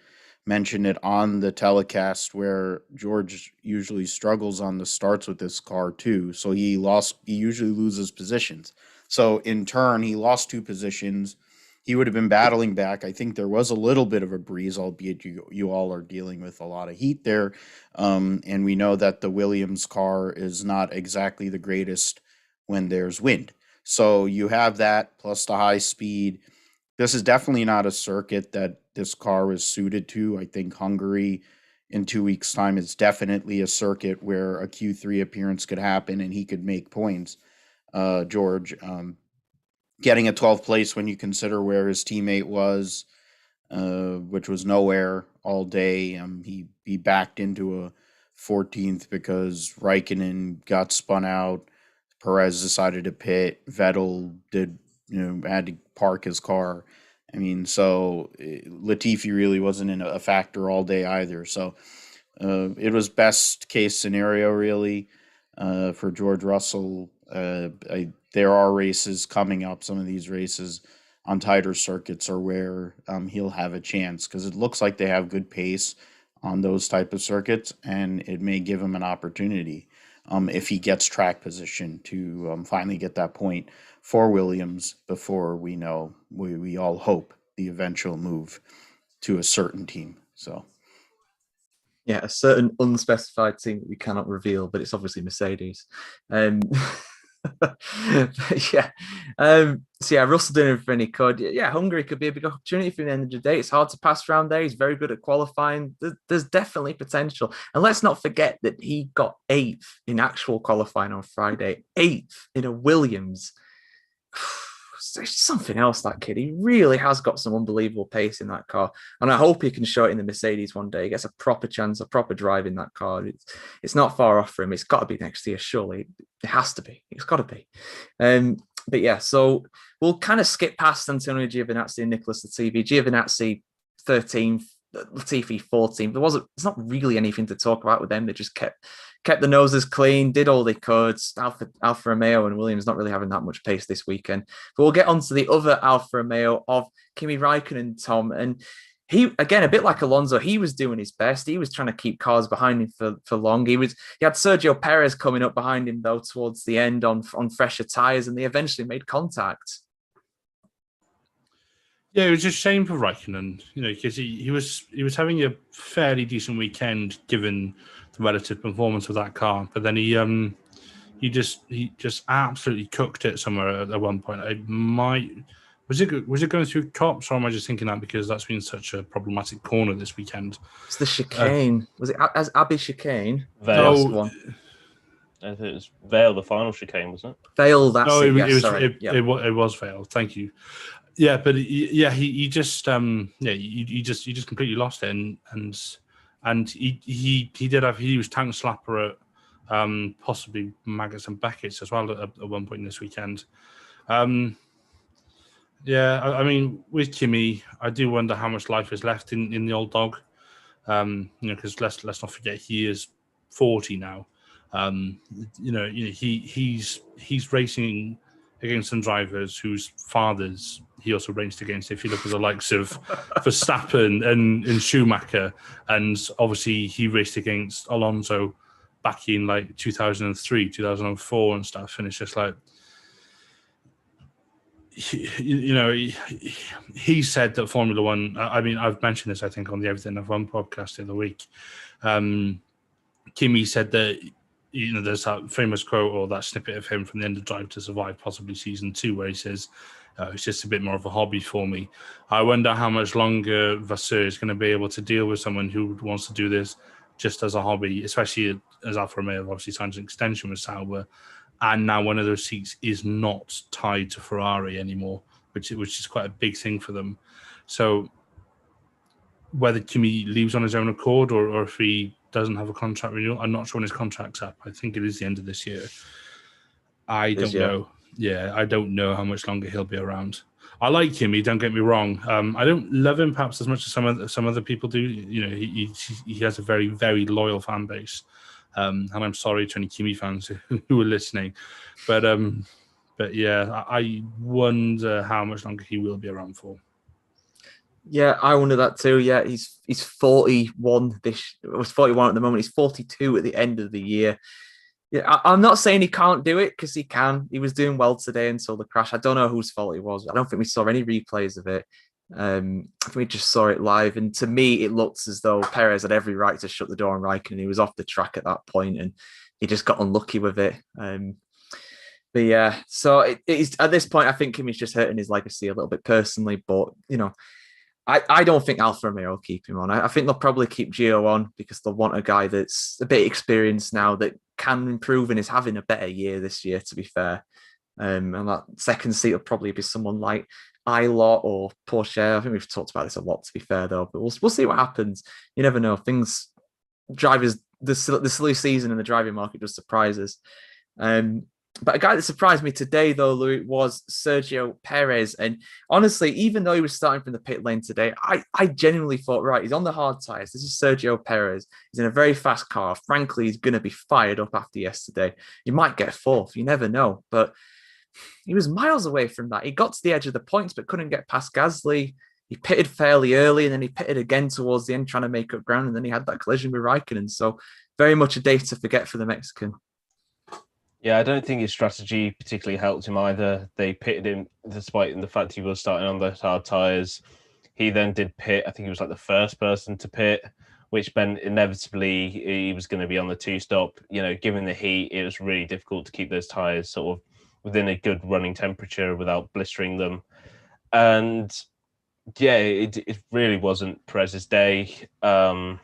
mentioned it on the telecast, where George usually struggles on the starts with this car too. So he usually loses positions. So in turn, he lost 2 positions. He would have been battling back. I think there was a little bit of a breeze, albeit you all are dealing with a lot of heat there. And we know that the Williams car is not exactly the greatest when there's wind. So you have that plus the high speed. This is definitely not a circuit that this car is suited to. I think Hungary in 2 weeks' time is definitely a circuit where a Q3 appearance could happen and he could make points. George, getting a 12th place when you consider where his teammate was, which was nowhere all day. He backed into a 14th because Raikkonen got spun out. Perez decided to pit. Vettel had to park his car. I mean, so Latifi really wasn't in a factor all day either. So it was best case scenario really for George Russell. There are races coming up. Some of these races on tighter circuits are where he'll have a chance, because it looks like they have good pace on those type of circuits, and it may give him an opportunity if he gets track position to finally get that point for Williams before we know, we all hope, the eventual move to a certain team. So yeah, a certain unspecified team that we cannot reveal, but it's obviously Mercedes. Yeah. So yeah, Russell doing everything he could. Yeah, Hungary could be a big opportunity for the end of the day. It's hard to pass around there. He's very good at qualifying. There's definitely potential. And let's not forget that he got 8th in actual qualifying on Friday. 8th in a Williams. There's something else, that kid. He really has got some unbelievable pace in that car. And I hope he can show it in the Mercedes one day. He gets a proper chance, a proper drive in that car. It's not far off for him. It's got to be next year, surely. It has to be. It's got to be. But yeah, so we'll kind of skip past Antonio Giovinazzi and Nicholas Latifi. Giovinazzi 13th, Latifi 14th. There's not really anything to talk about with them. They just kept the noses clean, did all they could. Alfa Romeo and Williams not really having that much pace this weekend. But we'll get on to the other Alfa Romeo of Kimi Raikkonen, Tom. And he, again, a bit like Alonso, he was doing his best. He was trying to keep cars behind him for long. He had Sergio Perez coming up behind him, though, towards the end on fresher tyres, and they eventually made contact. Yeah, it was just a shame for Raikkonen, because he was having a fairly decent weekend given the relative performance of that car, but then he just absolutely cooked it somewhere at one point. Was it going through Cops, or am I just thinking that because that's been such a problematic corner this weekend? It's the chicane. Was it as Abbey chicane? No, I think it was Vale, the final chicane, wasn't it? Vale, that's it. It was Vale. Thank you. Yeah, but he just completely lost it, and he was tank slapper at possibly Maggots and Beckett's as well at one point this weekend. Yeah, I mean, with Kimi, I do wonder how much life is left in the old dog. Because let's not forget he is 40 now. He's racing against some drivers whose fathers he also raced against. If you look at the likes of Verstappen and Schumacher, and obviously he raced against Alonso back in like 2003, 2004 and stuff. And it's just like, he said that Formula One, I mean, I've mentioned this, I think, on the Everything F1 podcast the other week. Kimi said that, there's that famous quote or that snippet of him from the end of Drive to Survive, possibly season 2, where he says, it's just a bit more of a hobby for me. I wonder how much longer Vasseur is going to be able to deal with someone who wants to do this just as a hobby, especially as Alfa Romeo have obviously signed an extension with Sauber, and now one of those seats is not tied to Ferrari anymore, which is quite a big thing for them. So whether Kimi leaves on his own accord or if he doesn't have a contract renewal, I'm not sure when his contract's up. I think it is the end of this year. I don't know. Yeah, I don't know how much longer he'll be around. I like Kimi, don't get me wrong. I don't love him perhaps as much as some other people do. You know, he has a very, very loyal fan base. And I'm sorry to any Kimi fans who are listening. But yeah, I wonder how much longer he will be around for. Yeah, I wonder that too. Yeah, he's 41. It was 41 at the moment. He's 42 at the end of the year. Yeah, I'm not saying he can't do it because he can. He was doing well today until the crash. I don't know whose fault it was. I don't think we saw any replays of it. I think we just saw it live. And to me, it looked as though Perez had every right to shut the door on Raikkonen. He was off the track at that point and he just got unlucky with it. But yeah, so it is at this point, I think Kimi's just hurting his legacy a little bit personally. But, you know, I don't think Alfa Romeo will keep him on. I think they'll probably keep Gio on because they'll want a guy that's a bit experienced now that can improve and is having a better year this year, to be fair. And that second seat will probably be someone like Ilott or Porsche. I think we've talked about this a lot, to be fair, though. But we'll see what happens. You never know. Drivers, the silly season in the driving market does surprise us. But a guy that surprised me today, though, Louis, was Sergio Perez. And honestly, even though he was starting from the pit lane today, I genuinely thought, right, he's on the hard tyres. This is Sergio Perez. He's in a very fast car. Frankly, he's going to be fired up after yesterday. He might get fourth. You never know. But he was miles away from that. He got to the edge of the points, but couldn't get past Gasly. He pitted fairly early, and then he pitted again towards the end, trying to make up ground. And then he had that collision with Raikkonen. So very much a day to forget for the Mexican. Yeah, I don't think his strategy particularly helped him either. They pitted him despite the fact he was starting on those hard tyres. He then did pit. I think he was like the first person to pit, which meant inevitably he was going to be on the two-stop. You know, given the heat, it was really difficult to keep those tyres sort of within a good running temperature without blistering them. And yeah, it really wasn't Perez's day. You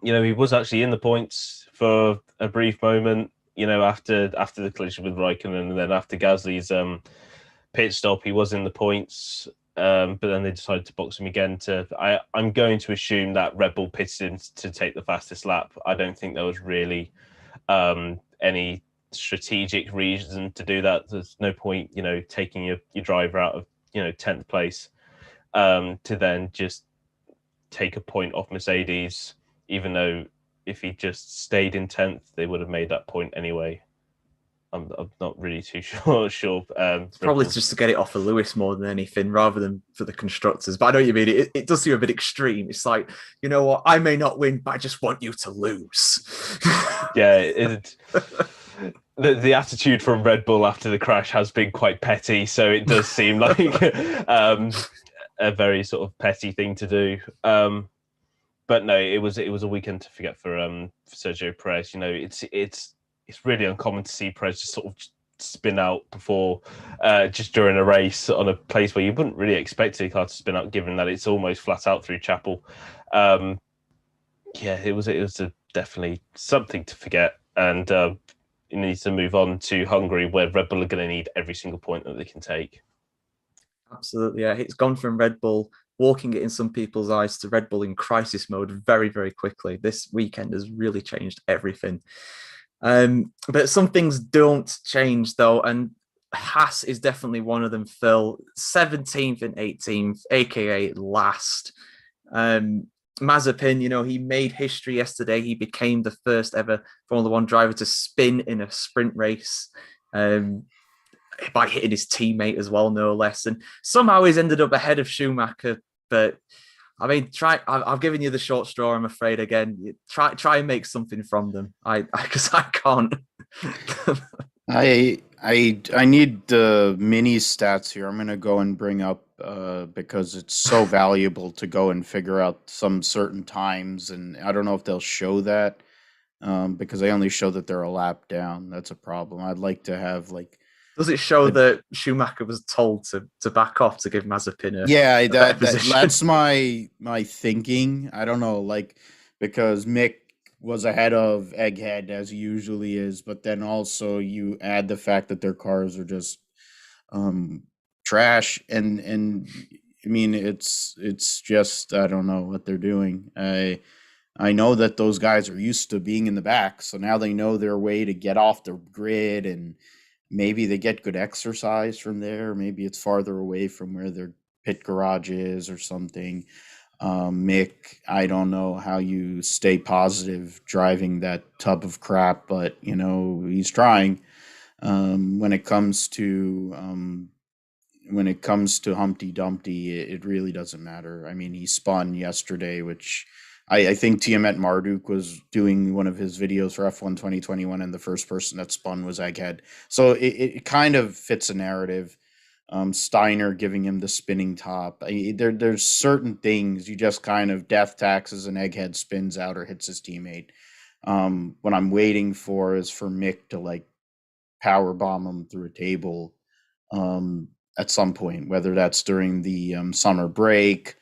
know, he was actually in the points for a brief moment. You know, after the collision with Raikkonen and then after Gasly's pit stop, he was in the points. But then they decided to box him again. I'm going to assume that Red Bull pitted him to take the fastest lap. I don't think there was really any strategic reason to do that. There's no point, you know, taking your driver out of, you know, 10th place to then just take a point off Mercedes, even though if he just stayed in 10th, they would have made that point anyway. I'm not really too sure. Probably just to get it off of Lewis more than anything, rather than for the constructors. But I know what you mean. It does seem a bit extreme. It's like, you know what? I may not win, but I just want you to lose. Yeah. The attitude from Red Bull after the crash has been quite petty. So it does seem like a very sort of petty thing to do. But no, it was a weekend to forget for Sergio Perez. You know, it's really uncommon to see Perez just sort of spin out before just during a race on a place where you wouldn't really expect a car to spin out, given that it's almost flat out through Chapel. Yeah, it was definitely something to forget, and it needs to move on to Hungary, where Red Bull are going to need every single point that they can take. Absolutely, yeah. It's gone from Red Bull walking it in some people's eyes to Red Bull in crisis mode very, very quickly. This weekend has really changed everything. But some things don't change, though, and Haas is definitely one of them, Phil. 17th and 18th, aka last. Mazepin, you know, he made history yesterday. He became the first ever Formula One driver to spin in a sprint race. By hitting his teammate as well, no less. And somehow he's ended up ahead of Schumacher. But I mean, I've given you the short straw, I'm afraid. Again, try and make something from them. Because I can't. I need the mini stats here. I'm gonna go and bring up because it's so valuable to go and figure out some certain times, and I don't know if they'll show that because they only show that they're a lap down. That's a problem. I'd like to have like. Does it show that Schumacher was told to back off to give Mazepin that's my thinking. I don't know, like, because Mick was ahead of Egghead as he usually is, but then also you add the fact that their cars are just trash, and I mean it's just, I don't know what they're doing. I know that those guys are used to being in the back, so now they know their way to get off the grid, and maybe they get good exercise from there. Maybe it's farther away from where their pit garage is or something. Mick, I don't know how you stay positive driving that tub of crap, but you know he's trying. When it comes to Humpty Dumpty, it really doesn't matter. I mean, he spun yesterday, which I think Tiamat Marduk was doing one of his videos for F1 2021, and the first person that spun was Egghead. So it kind of fits a narrative. Steiner giving him the spinning top. There's certain things you just kind of death taxes and Egghead spins out or hits his teammate. What I'm waiting for is for Mick to like power bomb him through a table at some point, whether that's during the summer break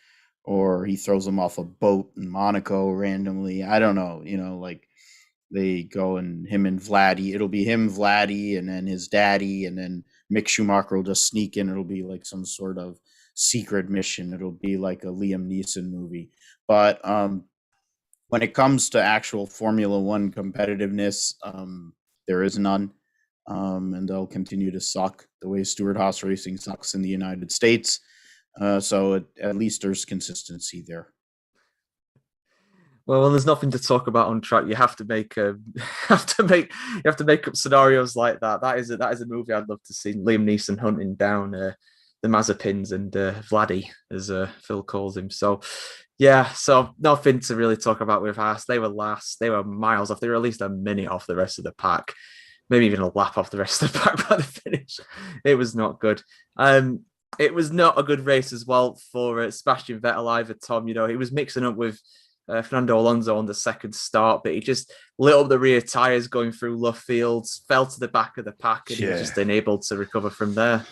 or he throws him off a boat in Monaco randomly. I don't know, like they go and him and Vladdy, it'll be him, Vladdy, and then his daddy, and then Mick Schumacher will just sneak in. It'll be like some sort of secret mission. It'll be like a Liam Neeson movie. But when it comes to actual Formula One competitiveness, there is none. And they'll continue to suck the way Stewart Haas Racing sucks in the United States. So at least there's consistency there. Well, when there's nothing to talk about on track, you have to make up scenarios like that. That is a movie I'd love to see. Liam Neeson hunting down the Mazepins and Vladdy, as Phil calls him. So, yeah, so nothing to really talk about with Haas. They were last. They were miles off. They were at least a minute off the rest of the pack, maybe even a lap off the rest of the pack by the finish. It was not good. It was not a good race as well for Sebastian Vettel either, Tom. He was mixing up with Fernando Alonso on the second start, but he just lit up the rear tyres going through Love Fields, fell to the back of the pack, and he was just unable to recover from there.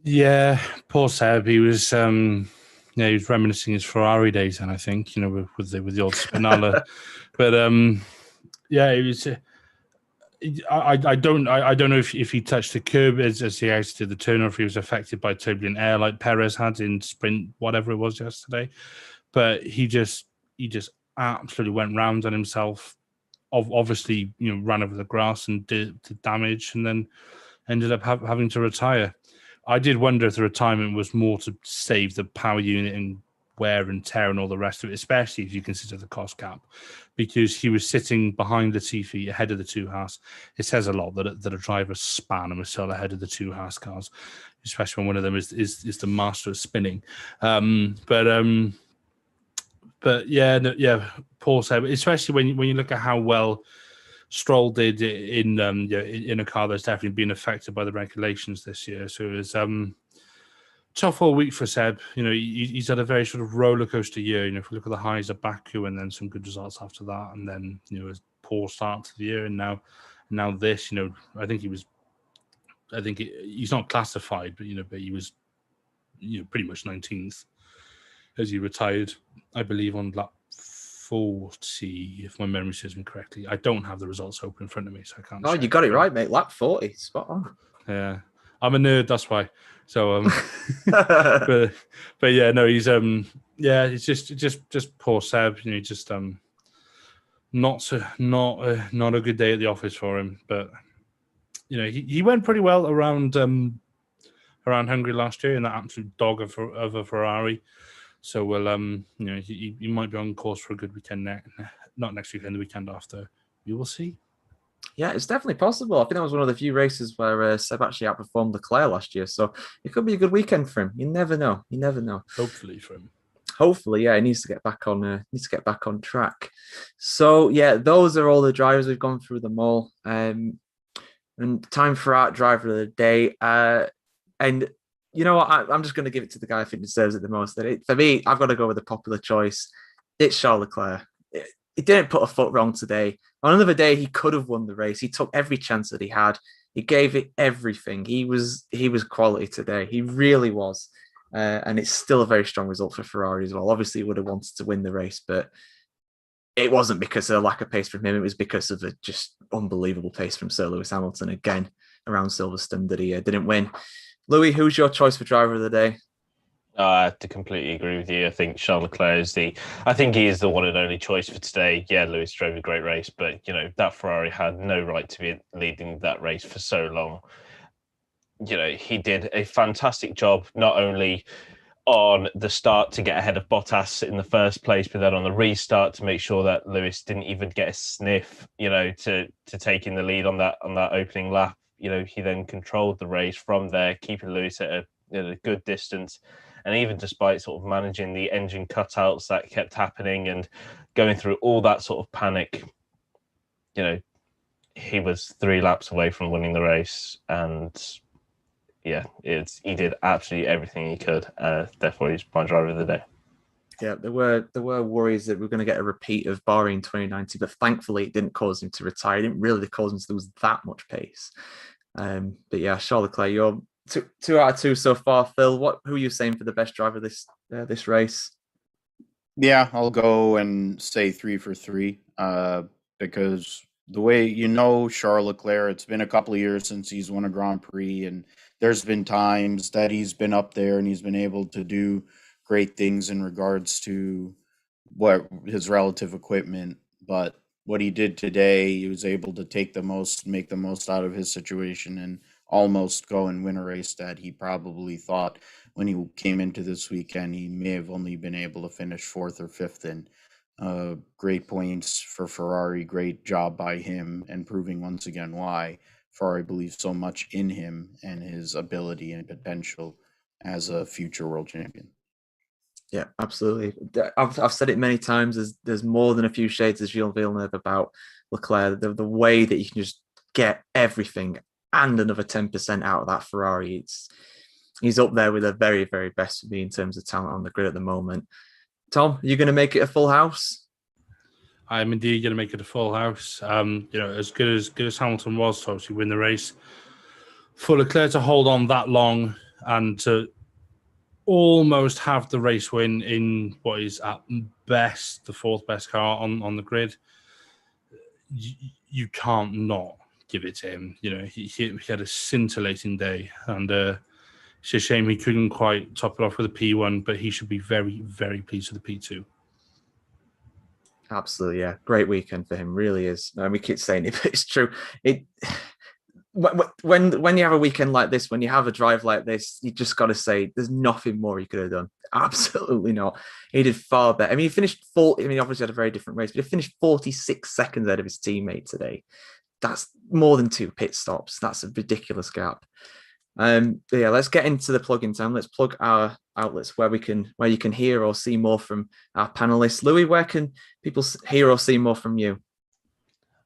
Yeah, poor Seb. He was, he was reminiscing his Ferrari days, and I think with the old Spinella, but it was. I don't know if he touched the curb as he exited the turn, or if he was affected by turbulent air like Perez had in sprint, whatever it was yesterday. But he just absolutely went round on himself. Obviously, ran over the grass and did damage, and then ended up having to retire. I did wonder if the retirement was more to save the power unit and wear and tear and all the rest of it, especially if you consider the cost cap, because he was sitting behind the Latifi ahead of the two Haas. It says a lot that a driver span and was still ahead of the two Haas cars, especially when one of them is the master of spinning. But yeah, Paul said, especially when you look at how well Stroll did in a car that's definitely been affected by the regulations this year. So it was tough all week for Seb. He's had a very sort of roller coaster year. If we look at the highs of Baku and then some good results after that, and then a poor start to the year, and now this. I think he's not classified, but but he was pretty much 19th as he retired, I believe, on lap 40, if my memory serves me correctly. I don't have the results open in front of me, so I can't. Oh, you got it right, mate. Lap 40, spot on. Yeah, I'm a nerd, that's why. So, but yeah, no, he's it's just poor Seb. Just not a good day at the office for him. But he went pretty well around Hungary last year in that absolute dog of a Ferrari. So he might be on course for a good weekend not next weekend, the weekend after. We will see. Yeah, it's definitely possible. I think that was one of the few races where Seb actually outperformed Leclerc last year. So it could be a good weekend for him. You never know. Hopefully for him. Hopefully, yeah, he needs to get back on track. So yeah, those are all the drivers. We've gone through them all. And time for our driver of the day. And you know what? I'm just going to give it to the guy I think deserves it the most. For me, I've got to go with the popular choice. It's Charles Leclerc. He didn't put a foot wrong today. On another day, he could have won the race. He took every chance that he had. He gave it everything. He was quality today. He really was. And it's still a very strong result for Ferrari as well. Obviously, he would have wanted to win the race, but it wasn't because of a lack of pace from him. It was because of the just unbelievable pace from Sir Lewis Hamilton again around Silverstone that he didn't win. Louis, who's your choice for driver of the day? I have to completely agree with you. I think Charles Leclerc is I think he is the one and only choice for today. Yeah, Lewis drove a great race, but that Ferrari had no right to be leading that race for so long. He did a fantastic job, not only on the start to get ahead of Bottas in the first place, but then on the restart to make sure that Lewis didn't even get a sniff, to taking the lead on that opening lap. He then controlled the race from there, keeping Lewis at a good distance. And even despite sort of managing the engine cutouts that kept happening and going through all that sort of panic, he was 3 laps away from winning the race. And yeah, he did absolutely everything he could. Therefore, he's my driver of the day. Yeah, there were worries that we were going to get a repeat of Bahrain 2019, but thankfully it didn't cause him to retire. It didn't really cause him to lose that much pace. But yeah, Charles Leclerc, you're two out of 2 so far. Phil, who are you saying for the best driver this race? Yeah, I'll go and say 3 for 3 because the way Charles Leclerc, it's been a couple of years since he's won a Grand Prix, and there's been times that he's been up there and he's been able to do great things in regards to what his relative equipment. But what he did today, he was able to make the most out of his situation and almost go and win a race that he probably thought when he came into this weekend he may have only been able to finish 4th or 5th in. Great points for Ferrari, great job by him, and proving once again why Ferrari believes so much in him and his ability and potential as a future world champion. Yeah, absolutely. I've said it many times. There's more than a few shades of Gilles Villeneuve about Leclerc. The way that you can just get everything and another 10% out of that Ferrari. He's up there with the very, very best for me in terms of talent on the grid at the moment. Tom, are you going to make it a full house? I'm indeed going to make it a full house. As good as Hamilton was to obviously win the race, for Leclerc to hold on that long and to almost have the race win in what is at best the 4th best car on the grid, you can't not give it to him. He had a scintillating day, and it's a shame he couldn't quite top it off with a P1, but he should be very, very pleased with the P2. Absolutely, yeah. Great weekend for him, really is. We keep saying it, but it's true. When you have a weekend like this, when you have a drive like this, you just got to say there's nothing more he could have done. Absolutely not. He did far better. I mean, he finished 40. I mean, he obviously had a very different race, but he finished 46 seconds ahead of his teammate today. That's more than 2 pit stops. That's a ridiculous gap. Yeah, let's get into the plug-in time. Let's plug our outlets where you can hear or see more from our panelists. Louis, where can people hear or see more from you?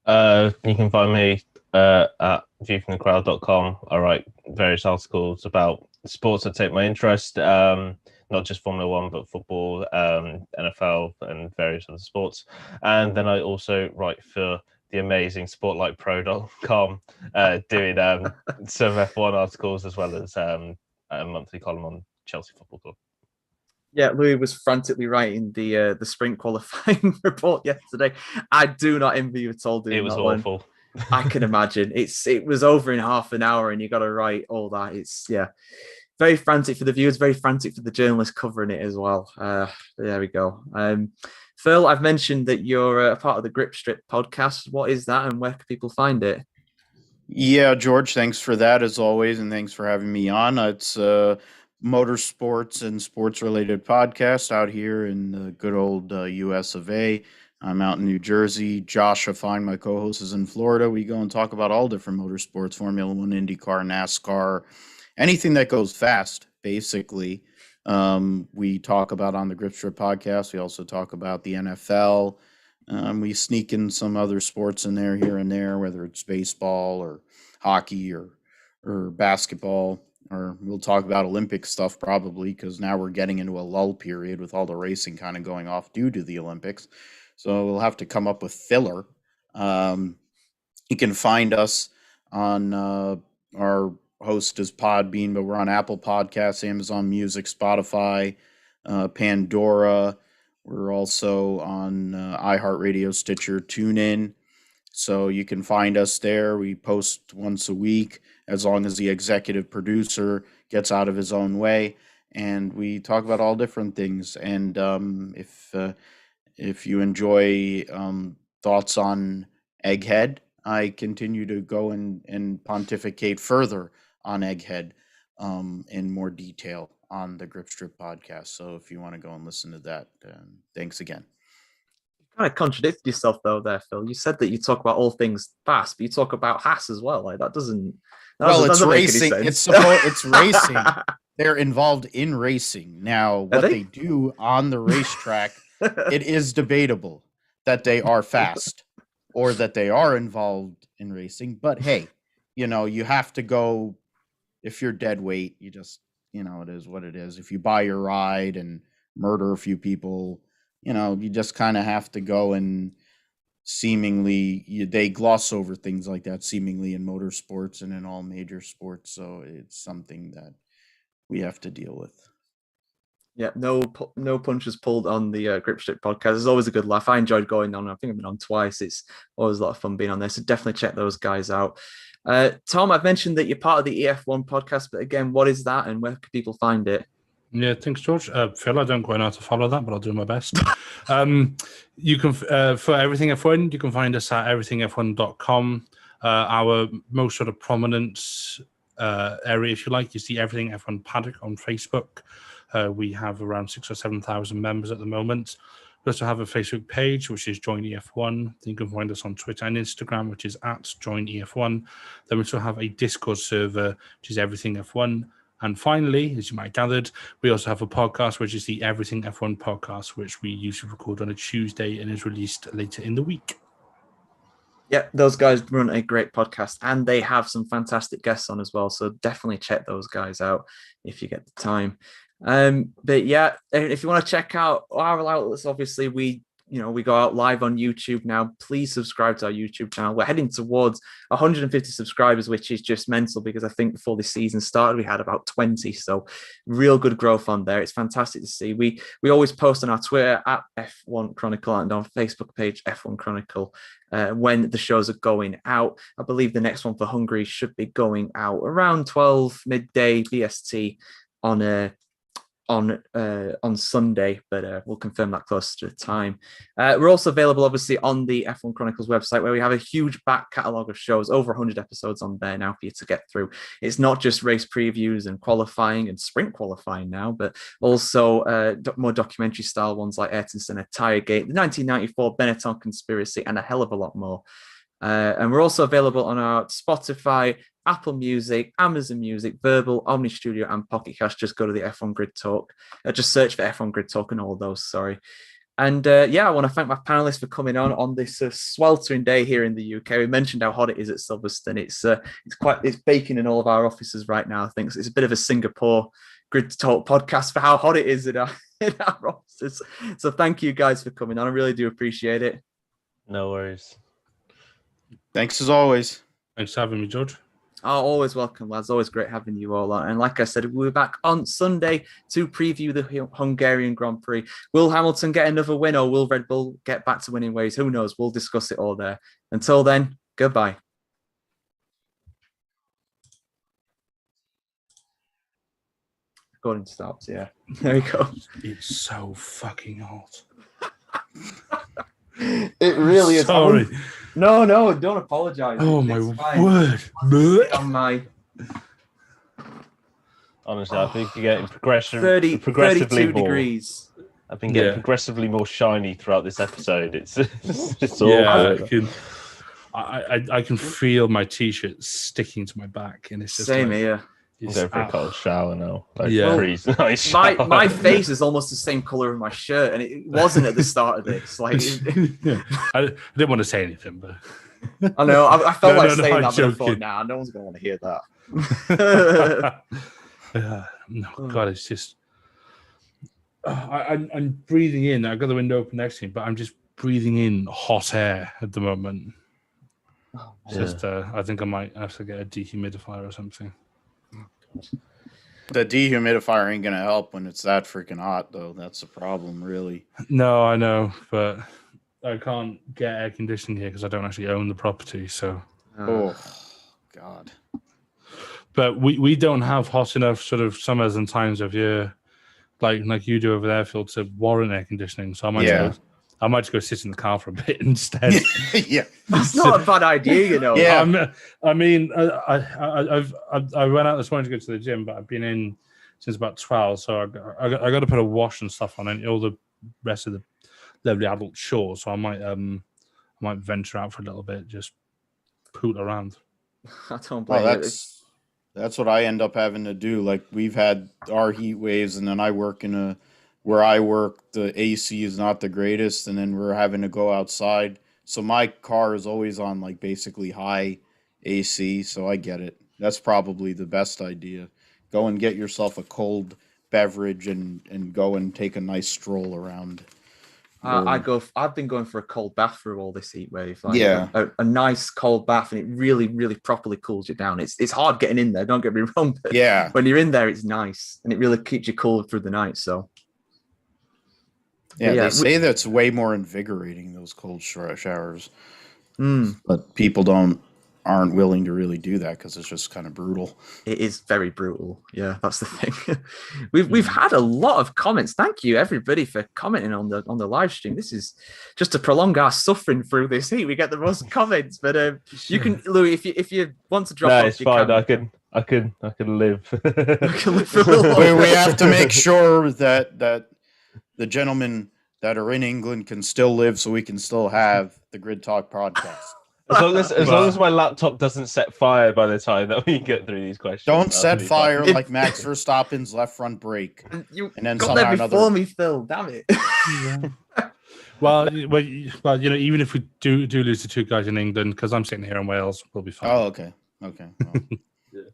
You can find me at viewfromthecrowd.com. I write various articles about sports that take my interest, not just Formula 1, but football, NFL, and various other sports. And then I also write for the amazing sportlightpro.com, doing some F1 articles as well as a monthly column on Chelsea Football Club. Yeah, Louis was frantically writing the sprint qualifying report yesterday. I do not envy you at all doing that. It was awful. I can imagine. It was over in half an hour and you got to write all that. It's, yeah, very frantic for the viewers, very frantic for the journalists covering it as well. There we go. Phil, I've mentioned that you're a part of the Grip Strip podcast. What is that and where can people find it? Yeah, George, thanks for that as always, and thanks for having me on. It's motorsports and sports-related podcast out here in the good old US of A. I'm out in New Jersey. Josh Fine, my co-host, is in Florida. We go and talk about all different motorsports, Formula 1, IndyCar, NASCAR, anything that goes fast, basically. We talk about on the Grip Strip podcast. We also talk about the NFL. We sneak in some other sports in there here and there, whether it's baseball or hockey or basketball, or we'll talk about Olympic stuff probably because now we're getting into a lull period with all the racing kind of going off due to the Olympics. So we'll have to come up with filler. You can find us on our host is Podbean, but we're on Apple Podcasts, Amazon Music, Spotify, Pandora. We're also on iHeartRadio, Stitcher, TuneIn. So you can find us there. We post once a week as long as the executive producer gets out of his own way. And we talk about all different things. And if you enjoy thoughts on Egghead, I continue to go and pontificate further on Egghead in more detail on the Grip Strip podcast. So if you want to go and listen to that, thanks again. You kind of contradicted yourself though there, Phil. You said that you talk about all things fast, but you talk about Haas as well. Like that doesn't It's racing. Make any sense. It's racing. They're involved in racing. Now, what they do on the racetrack, it is debatable that they are fast or that they are involved in racing. But hey, you have to go. If you're dead weight, you just, it is what it is. If you buy your ride and murder a few people, you just kind of have to go, and seemingly they gloss over things like that seemingly in motorsports and in all major sports. So it's something that we have to deal with. Yeah, no punches pulled on the Grip Strip podcast. It's always a good laugh. I enjoyed going on. I think I've been on twice. It's always a lot of fun being on there. So definitely check those guys out. Tom, I've mentioned that you're part of the EF1 podcast, but again, what is that and where can people find it? Yeah, thanks, George. Phil, I don't quite know how to follow that, but I'll do my best. You can, for Everything F1, you can find us at everythingf1.com. Our most sort of prominent area, if you like, is the Everything F1 Paddock on Facebook. We have around 6,000 or 7,000 members at the moment. We also have a Facebook page, which is Join EF1. You can find us on Twitter and Instagram, which is at Join EF1. Then we also have a Discord server, which is Everything F1. And finally, as you might have gathered, we also have a podcast, which is the Everything F1 podcast, which we usually record on a Tuesday and is released later in the week. Yeah, those guys run a great podcast and they have some fantastic guests on as well. So definitely check those guys out if you get the time. But yeah, if you want to check out our outlets, obviously we go out live on YouTube now. Please subscribe to our YouTube channel. We're heading towards 150 subscribers, which is just mental because I think before the season started, we had about 20. So real good growth on there. It's fantastic to see. We always post on our Twitter at F1 Chronicle and on Facebook page F1 Chronicle when the shows are going out. I believe the next one for Hungary should be going out around 12 midday BST on Sunday, but we'll confirm that closer to the time. We're also available, obviously, on the F1 Chronicles website, where we have a huge back catalogue of shows, over 100 episodes on there now for you to get through. It's not just race previews and qualifying and sprint qualifying now, but also more documentary-style ones like Ayrton Senna Tiregate, the 1994 Benetton Conspiracy, and a hell of a lot more. And we're also available on our Spotify, Apple Music, Amazon Music, Verbal, Omni Studio, and Pocket Cast. Just go to the F1 Grid Talk. Just search for F1 Grid Talk and all of those. Sorry. And I want to thank my panelists for coming on this sweltering day here in the UK. We mentioned how hot it is at Silverstone. It's baking in all of our offices right now. I think it's a bit of a Singapore Grid Talk podcast for how hot it is in our offices. So thank you guys for coming on. I really do appreciate it. No worries. Thanks as always. Thanks for having me, George. Oh, always welcome, lads. Always great having you all on. And like I said, we'll be back on Sunday to preview the Hungarian Grand Prix. Will Hamilton get another win or will Red Bull get back to winning ways? Who knows? We'll discuss it all there. Until then, goodbye. Recording stops, yeah. There we go. It's so fucking hot. It really is. Sorry. No, don't apologize. Oh, my word. On my... Honestly, I think you're getting progressively 32 more. degrees. I've been getting progressively more shiny throughout this episode. It's all good. I can feel my t-shirt sticking to my back, and it's just same here. I'm going for a cold shower now. Nice shower. My face is almost the same color as my shirt, and it wasn't at the start of this. Like, I didn't want to say anything, but I know I felt saying that, but I joking. thought, no one's going to want to hear that. No, God, it's just I'm breathing in. I've got the window open next to me, but I'm just breathing in hot air at the moment. I think I might have to get a dehumidifier or something. The dehumidifier ain't gonna help when it's that freaking hot, though. That's the problem, really. No, I know, but I can't get air conditioning here because I don't actually own the property. So, Oh, God. but we don't have hot enough sort of summers and times of year like you do over there, Phil, to warrant air conditioning. So I might just go sit in the car for a bit instead. Yeah, That's not a bad idea, you know. Yeah. I mean, I went out this morning to go to the gym, but I've been in since about 12, so I got to put a wash and stuff on and all the rest of the lovely adult chores. So I might venture out for a little bit, just poot around. I don't blame well, you. that's what I end up having to do. Like, we've had our heat waves, and then I work where I work, the AC is not the greatest, and then we're having to go outside. So my car is always on like basically high AC, so I get it. That's probably the best idea. Go and get yourself a cold beverage and go and take a nice stroll around. I've been going for a cold bath through all this heat wave. Like Yeah. a nice cold bath, and it really, really properly cools you down. It's hard getting in there. Don't get me wrong, but Yeah. when you're in there, it's nice, and it really keeps you cool through the night. So Yeah, yeah, they say that's way more invigorating, those cold showers. Mm. But people aren't willing to really do that because it's just kind of brutal. It is very brutal. Yeah, that's the thing. We've had a lot of comments. Thank you everybody for commenting on the live stream. This is just to prolong our suffering through this heat. We get the most comments, but you can, Louis, if you want to drop off, it's fine. can. I can live. we have to make sure that the gentlemen that are in England can still live, so we can still have the Grid Talk podcast. As long as my laptop doesn't set fire by the time that we get through these questions. Don't set fire like Max Verstappen's left front brake. You and then got there before me, Phil. Damn it. Well, even if we do lose the two guys in England, because I'm sitting here in Wales, we'll be fine. Oh, okay. Well,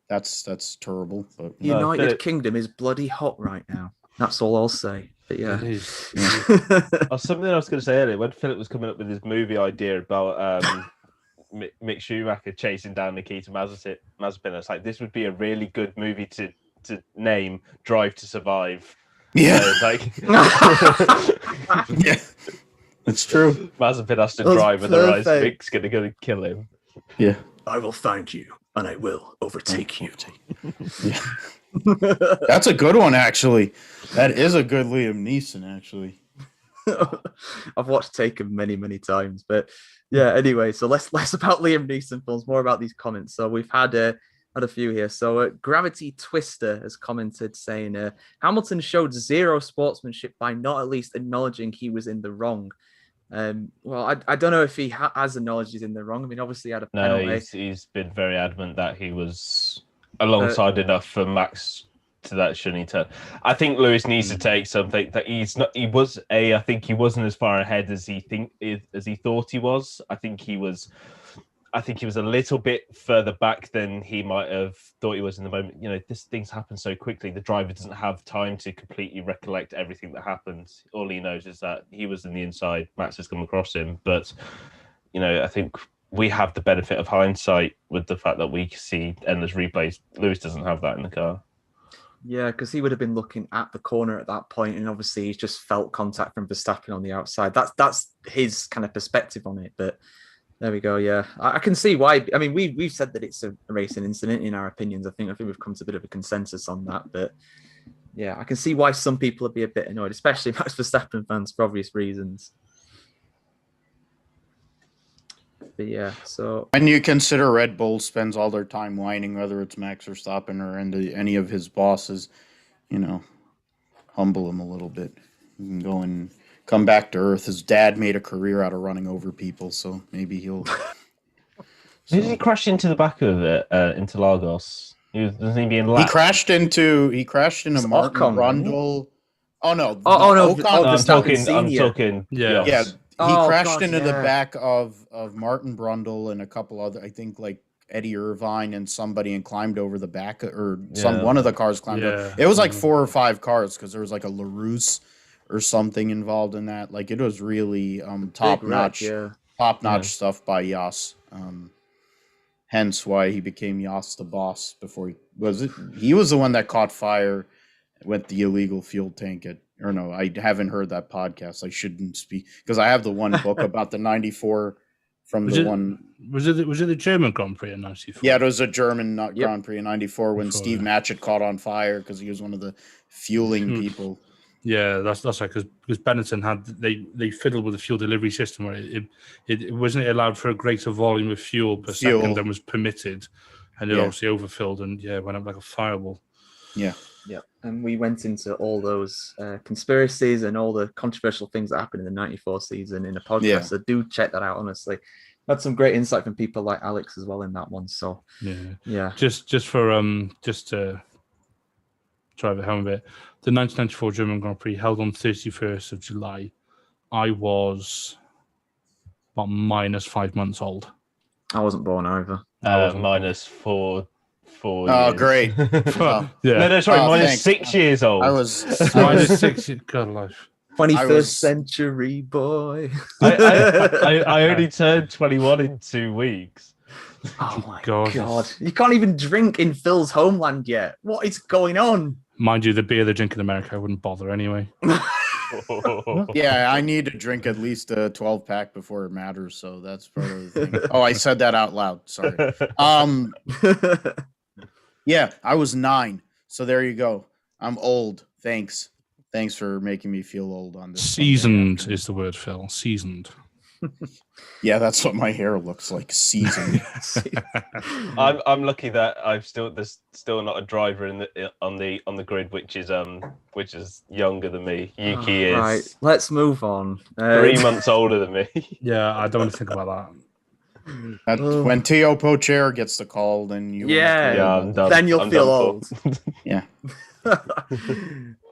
that's terrible. But United Kingdom is bloody hot right now. That's all I'll say. But yeah. It is. Something I was going to say earlier, when Philip was coming up with his movie idea about Mick Schumacher chasing down Nikita Mazepin, I was like, this would be a really good movie to name Drive to Survive. Yeah. Yeah. It's true. Mazepin has to drive, otherwise Mick's going to go and kill him. Yeah. I will find you, and I will overtake you. Yeah. That's a good one, actually. That is a good Liam Neeson, actually. I've watched Taken many, many times, but yeah. Anyway, so less about Liam Neeson films, more about these comments. So we've had a few here. So Gravity Twister has commented saying Hamilton showed zero sportsmanship by not at least acknowledging he was in the wrong. Well, I don't know if he has acknowledged he's in the wrong. I mean, obviously he had a penalty. No, he's been very adamant that he was alongside enough for Max to that shouldn't turn. I think Lewis needs to take something that he's not. I think he wasn't as far ahead as he thought he was. I think he was a little bit further back than he might have thought he was in the moment. You know, things happen so quickly. The driver doesn't have time to completely recollect everything that happened. All he knows is that he was in the inside. Max has come across him, but I think we have the benefit of hindsight with the fact that we see endless replays. Lewis doesn't have that in the car. Yeah, because he would have been looking at the corner at that point, and obviously he's just felt contact from Verstappen on the outside. That's his kind of perspective on it. But there we go. Yeah, I can see why. I mean, we've said that it's a racing incident in our opinions. I think we've come to a bit of a consensus on that. But yeah, I can see why some people would be a bit annoyed, especially Max Verstappen fans for obvious reasons. But yeah, so when you consider Red Bull spends all their time whining, whether it's Max Verstappen or any of his bosses, humble him a little bit. You can go and come back to earth. His dad made a career out of running over people, so maybe he'll. Did he crash into the back of it, into Lagos? Wasn't he being lapped? He crashed into Martin Ocon, Brundle. Oh no! Ocon. I'm talking. Yeah. Yeah. He crashed into the yeah. back of Martin Brundle and a couple other, I think, like Eddie Irvine and somebody, and climbed over the back, one of the cars climbed over. It was like 4 or 5 cars because there was like a LaRousse or something involved in that. Like, it was really top notch stuff by Yas. hence why he became Yas the boss before he was the one that caught fire with the illegal fuel tank I haven't heard that podcast. I shouldn't speak because I have the one book about the 94 from Was it the German Grand Prix in 94? Yeah, it was a German Grand Prix in 94 when Steve Matchett caught on fire because he was one of the fueling people. Yeah, that's right. Because Benetton they fiddled with the fuel delivery system where it wasn't allowed for a greater volume of fuel per second than was permitted, and it obviously overfilled and went up like a fireball. Yeah. Yeah, and we went into all those conspiracies and all the controversial things that happened in the 94 season in a podcast. So do check that out, honestly. Had some great insight from people like Alex as well in that one. So yeah. Just to drive it home a bit, the 1994 German Grand Prix held on 31st of July. I was about -5 months old. I wasn't born either. -4 years. Oh, great. No, sorry, -6 years old. I was -6 years. God life. 21st century boy. I only turned 21 in 2 weeks. Oh my God. You can't even drink in Phil's homeland yet. What is going on? Mind you, the beer they drink in America, I wouldn't bother anyway. Yeah, I need to drink at least a 12-pack before it matters, so that's part of the thing. Oh, I said that out loud. Sorry. Yeah, I was 9. So there you go. I'm old. Thanks for making me feel old on this. Seasoned is the word, Phil. Seasoned. Yeah, that's what my hair looks like. Seasoned. I'm lucky that there's still not a driver on the grid which is younger than me. Yuki is right. Let's move on. 3 months older than me. Yeah, I don't want to think about that. When Teo Pocher gets the call, then you I'm done. Then you'll feel old. Yeah.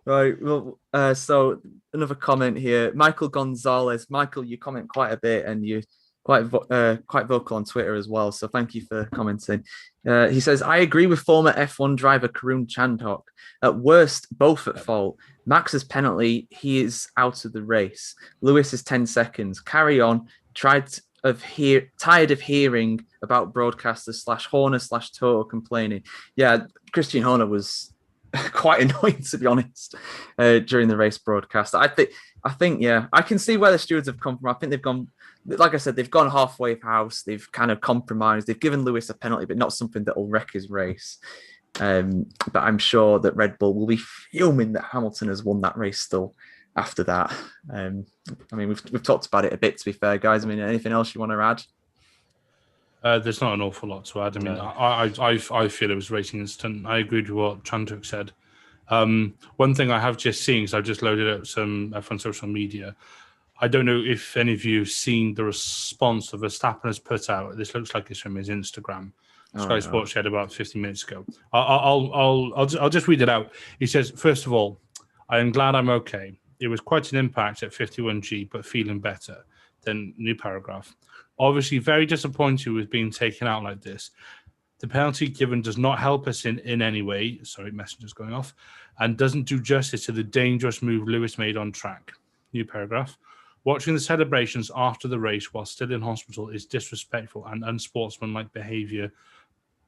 Right. Well, so another comment here, Michael Gonzalez. Michael, you comment quite a bit, and you quite vocal on Twitter as well. So thank you for commenting. He says, I agree with former F1 driver Karun Chandhok. At worst, both at fault. Max's penalty, he is out of the race. Lewis is 10 seconds. Carry on. Tired of hearing about broadcasters /Horner/Toto complaining. Yeah, Christian Horner was quite annoying, to be honest, during the race broadcast. I think, I can see where the stewards have come from. I think they've gone, like I said, they've gone halfway house. They've kind of compromised. They've given Lewis a penalty, but not something that will wreck his race. But I'm sure that Red Bull will be fuming that Hamilton has won that race still after that. I mean, we've talked about it a bit, to be fair, guys. I mean, anything else you want to add? There's not an awful lot to add. I mean, I feel it was racing incident. I agreed with what Chandhok said. One thing I have just seen, because I've just loaded up some F1 social media. I don't know if any of you have seen the response that Verstappen has put out. This looks like it's from his Instagram. Sky Sports shared about 15 minutes ago. I'll just read it out. He says, first of all, I am glad I'm okay. It was quite an impact at 51G, but feeling better. Then new paragraph. Obviously, very disappointed with being taken out like this. The penalty given does not help us in any way. Sorry, messenger's going off. And doesn't do justice to the dangerous move Lewis made on track. New paragraph. Watching the celebrations after the race while still in hospital is disrespectful and unsportsmanlike behaviour,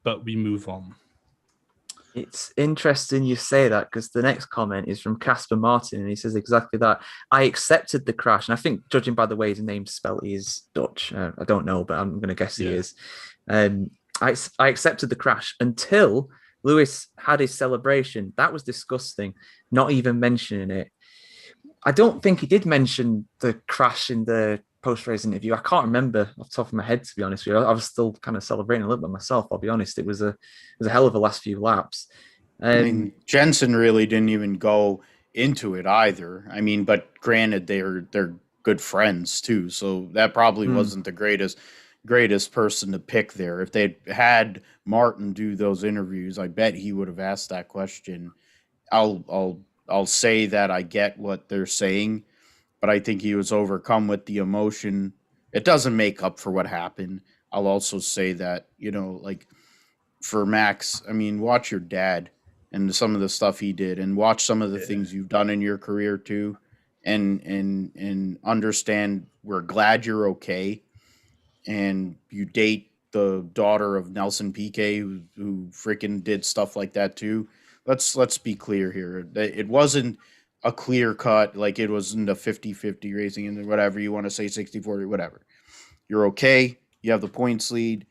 but we move on. It's interesting you say that, because the next comment is from Casper Martin, and he says exactly that. I accepted the crash, and I think, judging by the way his name's spelled, he is Dutch. I don't know, but I'm going to guess he is. I accepted the crash until Lewis had his celebration. That was disgusting, not even mentioning it. I don't think he did mention the crash in the post-race interview. I can't remember off the top of my head, to be honest with you. I was still kind of celebrating a little bit myself, I'll be honest. It was a hell of a last few laps. I mean, Jensen really didn't even go into it either. I mean, but granted, they're good friends too, so that probably wasn't the greatest person to pick there. If they'd had Martin do those interviews, I bet he would have asked that question. I'll say that I get what they're saying, but I think he was overcome with the emotion. It doesn't make up for what happened. I'll also say that, like for Max, I mean, watch your dad and some of the stuff he did, and watch some of the things you've done in your career too, and understand we're glad you're okay, and you date the daughter of Nelson Piquet, who freaking did stuff like that too. Let's be clear here. It wasn't a clear cut, like it wasn't a 50-50 racing and whatever you want to say, 60-40, whatever. You're okay. You have the points lead.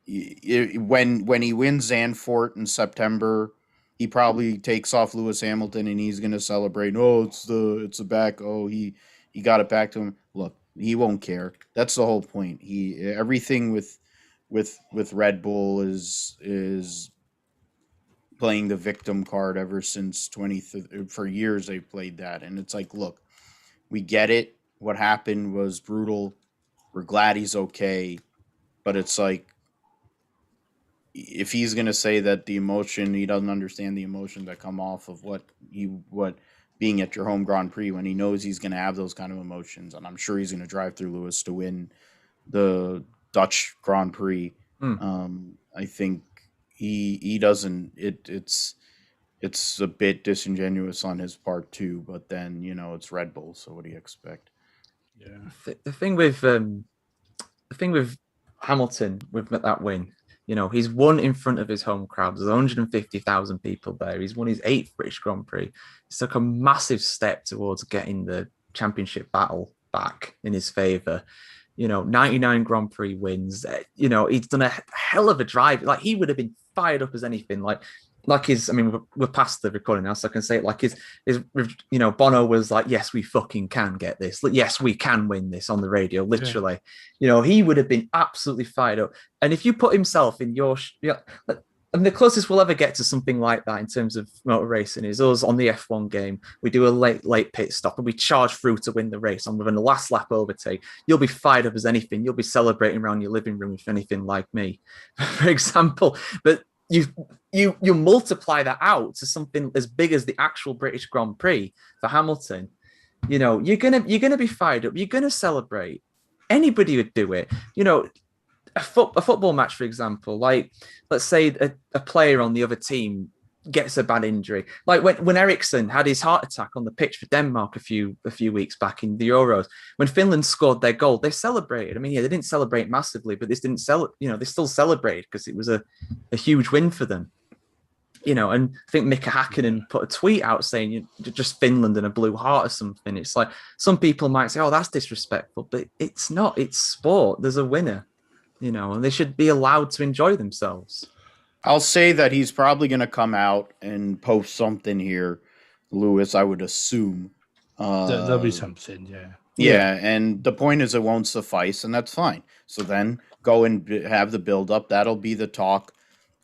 When he wins Zandvoort in September, he probably takes off Lewis Hamilton and he's gonna celebrate. Oh, it's the back. Oh, he got it back to him. Look, he won't care. That's the whole point. Everything with Red Bull is playing the victim card ever since for years they've played that, and it's like, look, we get it. What happened was brutal. We're glad he's okay, but it's like, if he's gonna say that the emotion, he doesn't understand the emotion that come off of what being at your home Grand Prix, when he knows he's gonna have those kind of emotions, and I'm sure he's gonna drive through Lewis to win the Dutch Grand Prix. I think he doesn't. It's a bit disingenuous on his part too. But then it's Red Bull, so what do you expect? Yeah. The thing with Hamilton with that win, he's won in front of his home crowd. There's 150,000 people there. He's won his 8th British Grand Prix. It's like a massive step towards getting the championship battle back in his favour. 99 Grand Prix wins. He's done a hell of a drive. Like, he would have been fired up as anything. Like his, I mean, we're past the recording now, so I can say it. Like his, Bono was like, "Yes, we fucking can get this. Yes, we can win this," on the radio, literally. Yeah. He would have been absolutely fired up. And if you put himself in your, and the closest we'll ever get to something like that in terms of motor racing is us on the F1 game. We do a late pit stop and we charge through to win the race. And within the last lap overtake, you'll be fired up as anything. You'll be celebrating around your living room, if anything, like me, for example. But you multiply that out to something as big as the actual British Grand Prix for Hamilton. You're gonna be fired up. You're gonna celebrate. Anybody would do it. A football match, for example, like, let's say a player on the other team gets a bad injury, like when Ericsson had his heart attack on the pitch for Denmark a few weeks back in the Euros. When Finland scored their goal, they celebrated. I mean, they didn't celebrate massively, but they still celebrated because it was a huge win for them. And I think Mika Hakkinen put a tweet out saying, just Finland and a blue heart or something. It's like, some people might say, oh, that's disrespectful, but it's not. It's sport. There's a winner. And they should be allowed to enjoy themselves. I'll say that he's probably going to come out and post something here, Lewis, I would assume. There'll be something, yeah. Yeah, and the point is it won't suffice, and that's fine. So then go and have the build-up. That'll be the talk.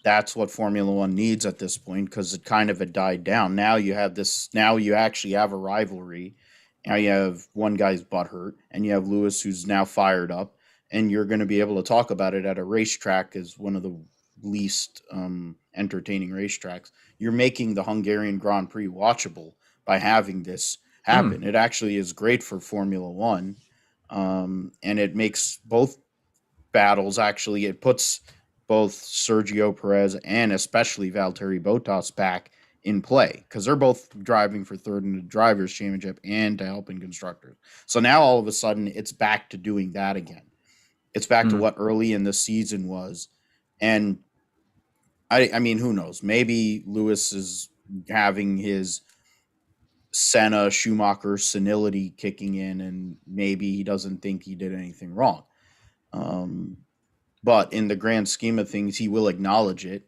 That's what Formula One needs at this point, because it kind of had died down. Now you have this. Now you actually have a rivalry. Now you have one guy's butthurt, and you have Lewis, who's now fired up. And you're going to be able to talk about it at a racetrack as one of the least entertaining racetracks. You're making the Hungarian Grand Prix watchable by having this happen. It actually is great for Formula One, and it makes both battles, actually, it puts both Sergio Perez and especially Valtteri Bottas back in play, because they're both driving for third in the Drivers' Championship and to help in Constructors. So now all of a sudden it's back to doing that again. It's back to what early in the season was. And I mean, who knows? Maybe Lewis is having his Senna Schumacher senility kicking in, and maybe he doesn't think he did anything wrong. But in the grand scheme of things, he will acknowledge it.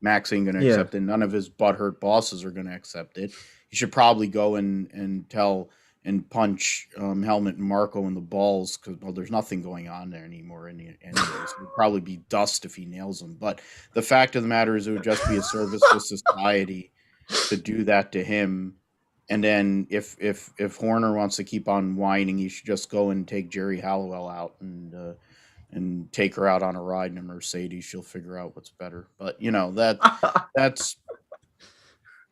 Max ain't going to accept it. None of his butthurt bosses are going to accept it. He should probably go and tell and punch Helmut and Marco in the balls, because, well, there's nothing going on there anymore anyways. It would probably be dust if he nails them. But the fact of the matter is, it would just be a service to society to do that to him. And then if Horner wants to keep on whining, he should just go and take Jerry Halliwell out and take her out on a ride in a Mercedes. She'll figure out what's better. But that's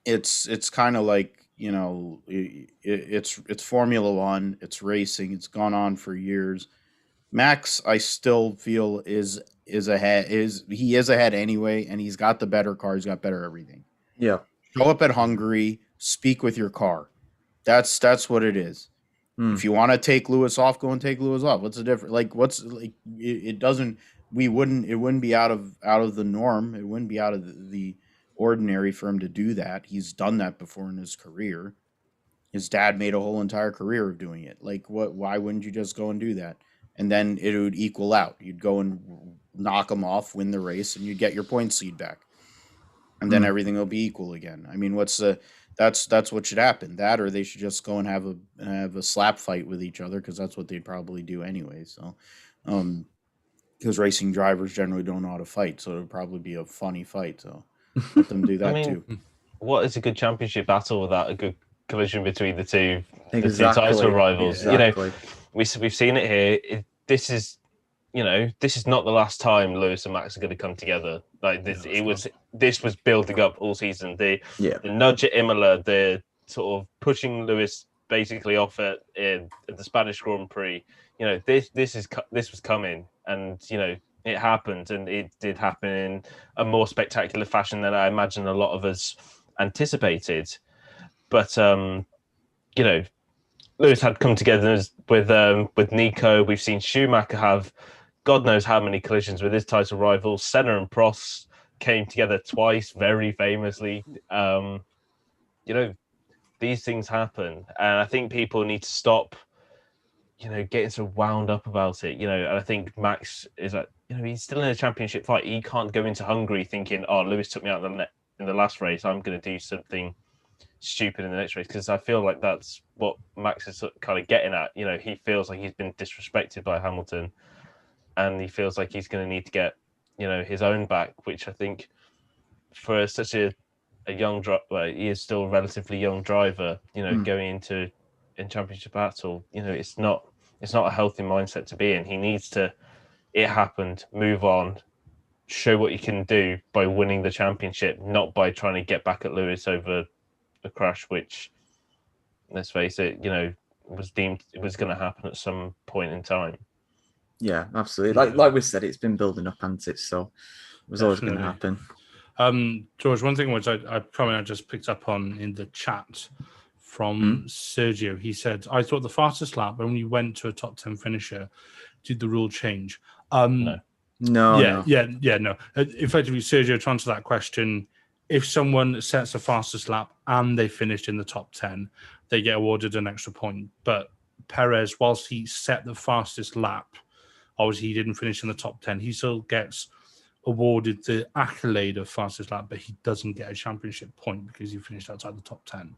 it's kind of like, it's Formula One, it's racing, it's gone on for years. Max, I still feel is ahead. He is ahead anyway, and he's got the better car. He's got better everything. Yeah. Show up at Hungary, speak with your car. That's what it is. If you want to take Lewis off, go and take Lewis off. What's the difference? Like, it doesn't. It wouldn't be out of the norm. It wouldn't be out of the ordinary for him to do that. He's done that before in his career. His dad made a whole entire career of doing it. Like, why wouldn't you just go and do that? And then it would equal out. You'd go and knock him off, win the race, and you'd get your points lead back. And then everything will be equal again. I mean, that's what should happen. That, or they should just go and have a slap fight with each other, because that's what they'd probably do anyway. So, because racing drivers generally don't know how to fight, so it'll probably be a funny fight. So let them do that too. What is a good championship battle without a good collision between the two title rivals? Exactly. We've seen it here. This is not the last time Lewis and Max are going to come together. Like this, this was building up all season. The nudge at Imola, the sort of pushing Lewis basically off at the Spanish Grand Prix. This was coming, and it happened, and it did happen in a more spectacular fashion than I imagine a lot of us anticipated. But Lewis had come together with Nico. We've seen Schumacher have God knows how many collisions with his title rivals. Senna and Prost came together twice, very famously. These things happen, and I think people need to stop, getting so wound up about it. And I think Max is like, he's still in a championship fight. He can't go into Hungary thinking, "Oh, Lewis took me out in the last race. I'm going to do something stupid in the next race," because I feel like that's what Max is kind of getting at. He feels like he's been disrespected by Hamilton, and he feels like he's going to need to get his own back, which I think for such a young driver, he is still a relatively young driver, going into in championship battle, it's not a healthy mindset to be in. He needs to, it happened, move on, show what you can do by winning the championship, not by trying to get back at Lewis over a crash, which, let's face it, was deemed it was going to happen at some point in time. Yeah, absolutely. Like we said, it's been building up, hasn't it? So it was always going to happen. George, one thing which I just picked up on in the chat from Sergio, he said, "I thought the fastest lap when we went to a top 10 finisher, did the rule change?" No. Effectively, Sergio, to answer that question, if someone sets the fastest lap and they finished in the top 10, they get awarded an extra point. But Perez, whilst he set the fastest lap, obviously he didn't finish in the top 10. He still gets awarded the accolade of fastest lap, but he doesn't get a championship point because he finished outside the top 10.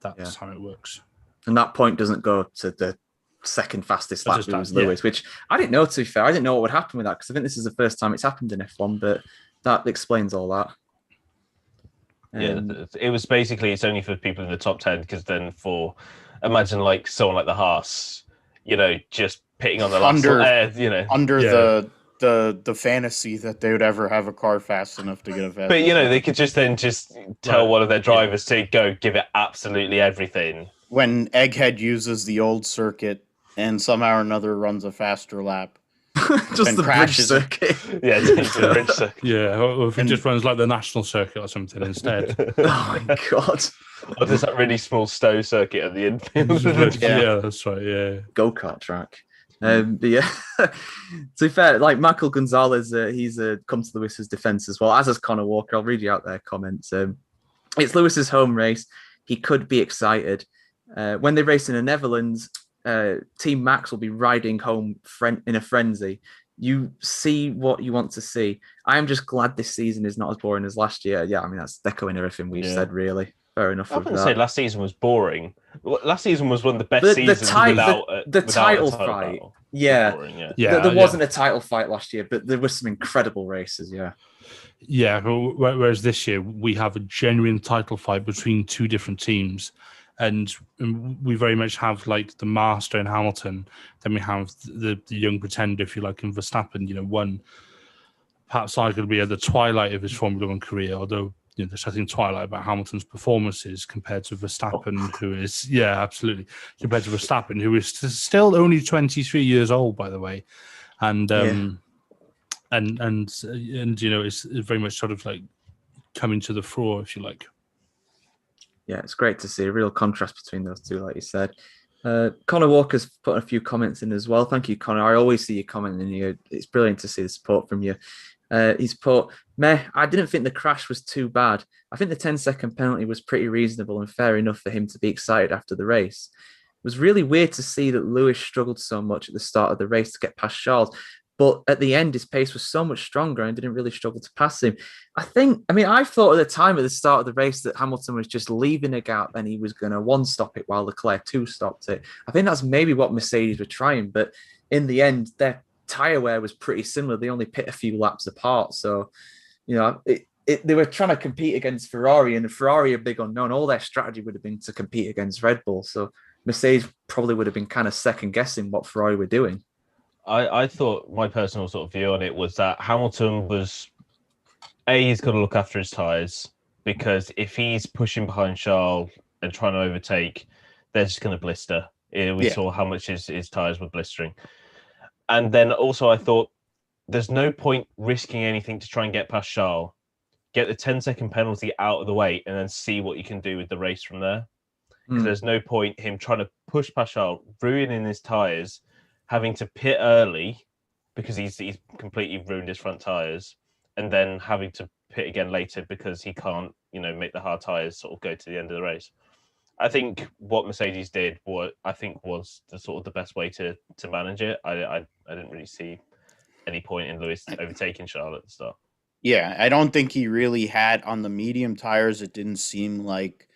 That's how it works. And that point doesn't go to the second fastest lap, who was Lewis, which I didn't know, to be fair. I didn't know what would happen with that, because I think this is the first time it's happened in F1, but that explains all that. It was basically, it's only for people in the top 10, because then imagine like someone like the Haas, just pitting on the last the fantasy that they would ever have a car fast enough to get a fast. But they could just tell one of their drivers to go give it absolutely everything. When Egghead uses the old circuit and somehow or another runs a faster lap, just the bridge circuit. The bridge circuit. Yeah, or if it just runs like the national circuit or something instead. Oh my god! Or there's that really small Stowe circuit at the infield. Yeah, that's right. Yeah, go-kart track. But yeah, to be fair, like Michael Gonzalez, he's come to Lewis's defense as well, as has Connor Walker. I'll read you out their comments. It's Lewis's home race. He could be excited. When they race in the Netherlands, Team Max will be riding home in a frenzy. You see what you want to see. I am just glad this season is not as boring as last year. Yeah, I mean, that's echoing everything we've said, really. Fair enough. I wouldn't say last season was boring. Last season was one of the best seasons without the title fight. Yeah. There wasn't a title fight last year, but there were some incredible races. Yeah. Whereas this year we have a genuine title fight between two different teams, and we very much have like the master in Hamilton. Then we have the young pretender, if you like, in Verstappen. One perhaps arguably at the twilight of his Formula One career, although. There's nothing twilight about Hamilton's performances compared to Verstappen, who is, absolutely, compared to Verstappen, who is still only 23 years old, by the way, and it's very much sort of like coming to the fore, if you like. Yeah, it's great to see a real contrast between those two, like you said. Connor Walker's put a few comments in as well. Thank you, Connor. I always see you commenting here. It's brilliant to see the support from you. He's put, meh, I didn't think the crash was too bad. I think the 10-second penalty was pretty reasonable and fair enough for him to be excited after the race. It was really weird to see that Lewis struggled so much at the start of the race to get past Charles. But at the end, his pace was so much stronger and didn't really struggle to pass him. I thought at the time at the start of the race that Hamilton was just leaving a gap and he was going to one-stop it while Leclerc two-stopped it. I think that's maybe what Mercedes were trying. But in the end, their tyre wear was pretty similar. They only pit a few laps apart. So, they were trying to compete against Ferrari, and Ferrari a big unknown. All their strategy would have been to compete against Red Bull. So Mercedes probably would have been kind of second-guessing what Ferrari were doing. I thought my personal sort of view on it was that Hamilton was, he's got to look after his tyres, because if he's pushing behind Charles and trying to overtake, they're just going to blister. We saw how much his tyres were blistering. And then also I thought there's no point risking anything to try and get past Charles. Get the 10-second penalty out of the way and then see what you can do with the race from there. Because there's no point him trying to push past Charles, ruining his tyres, having to pit early because he's completely ruined his front tyres, and then having to pit again later because he can't, make the hard tyres sort of go to the end of the race. I think what Mercedes did, was the sort of the best way to manage it. I didn't really see any point in Lewis overtaking Charles at the start. Yeah, I don't think he really had on the medium tires. It didn't seem like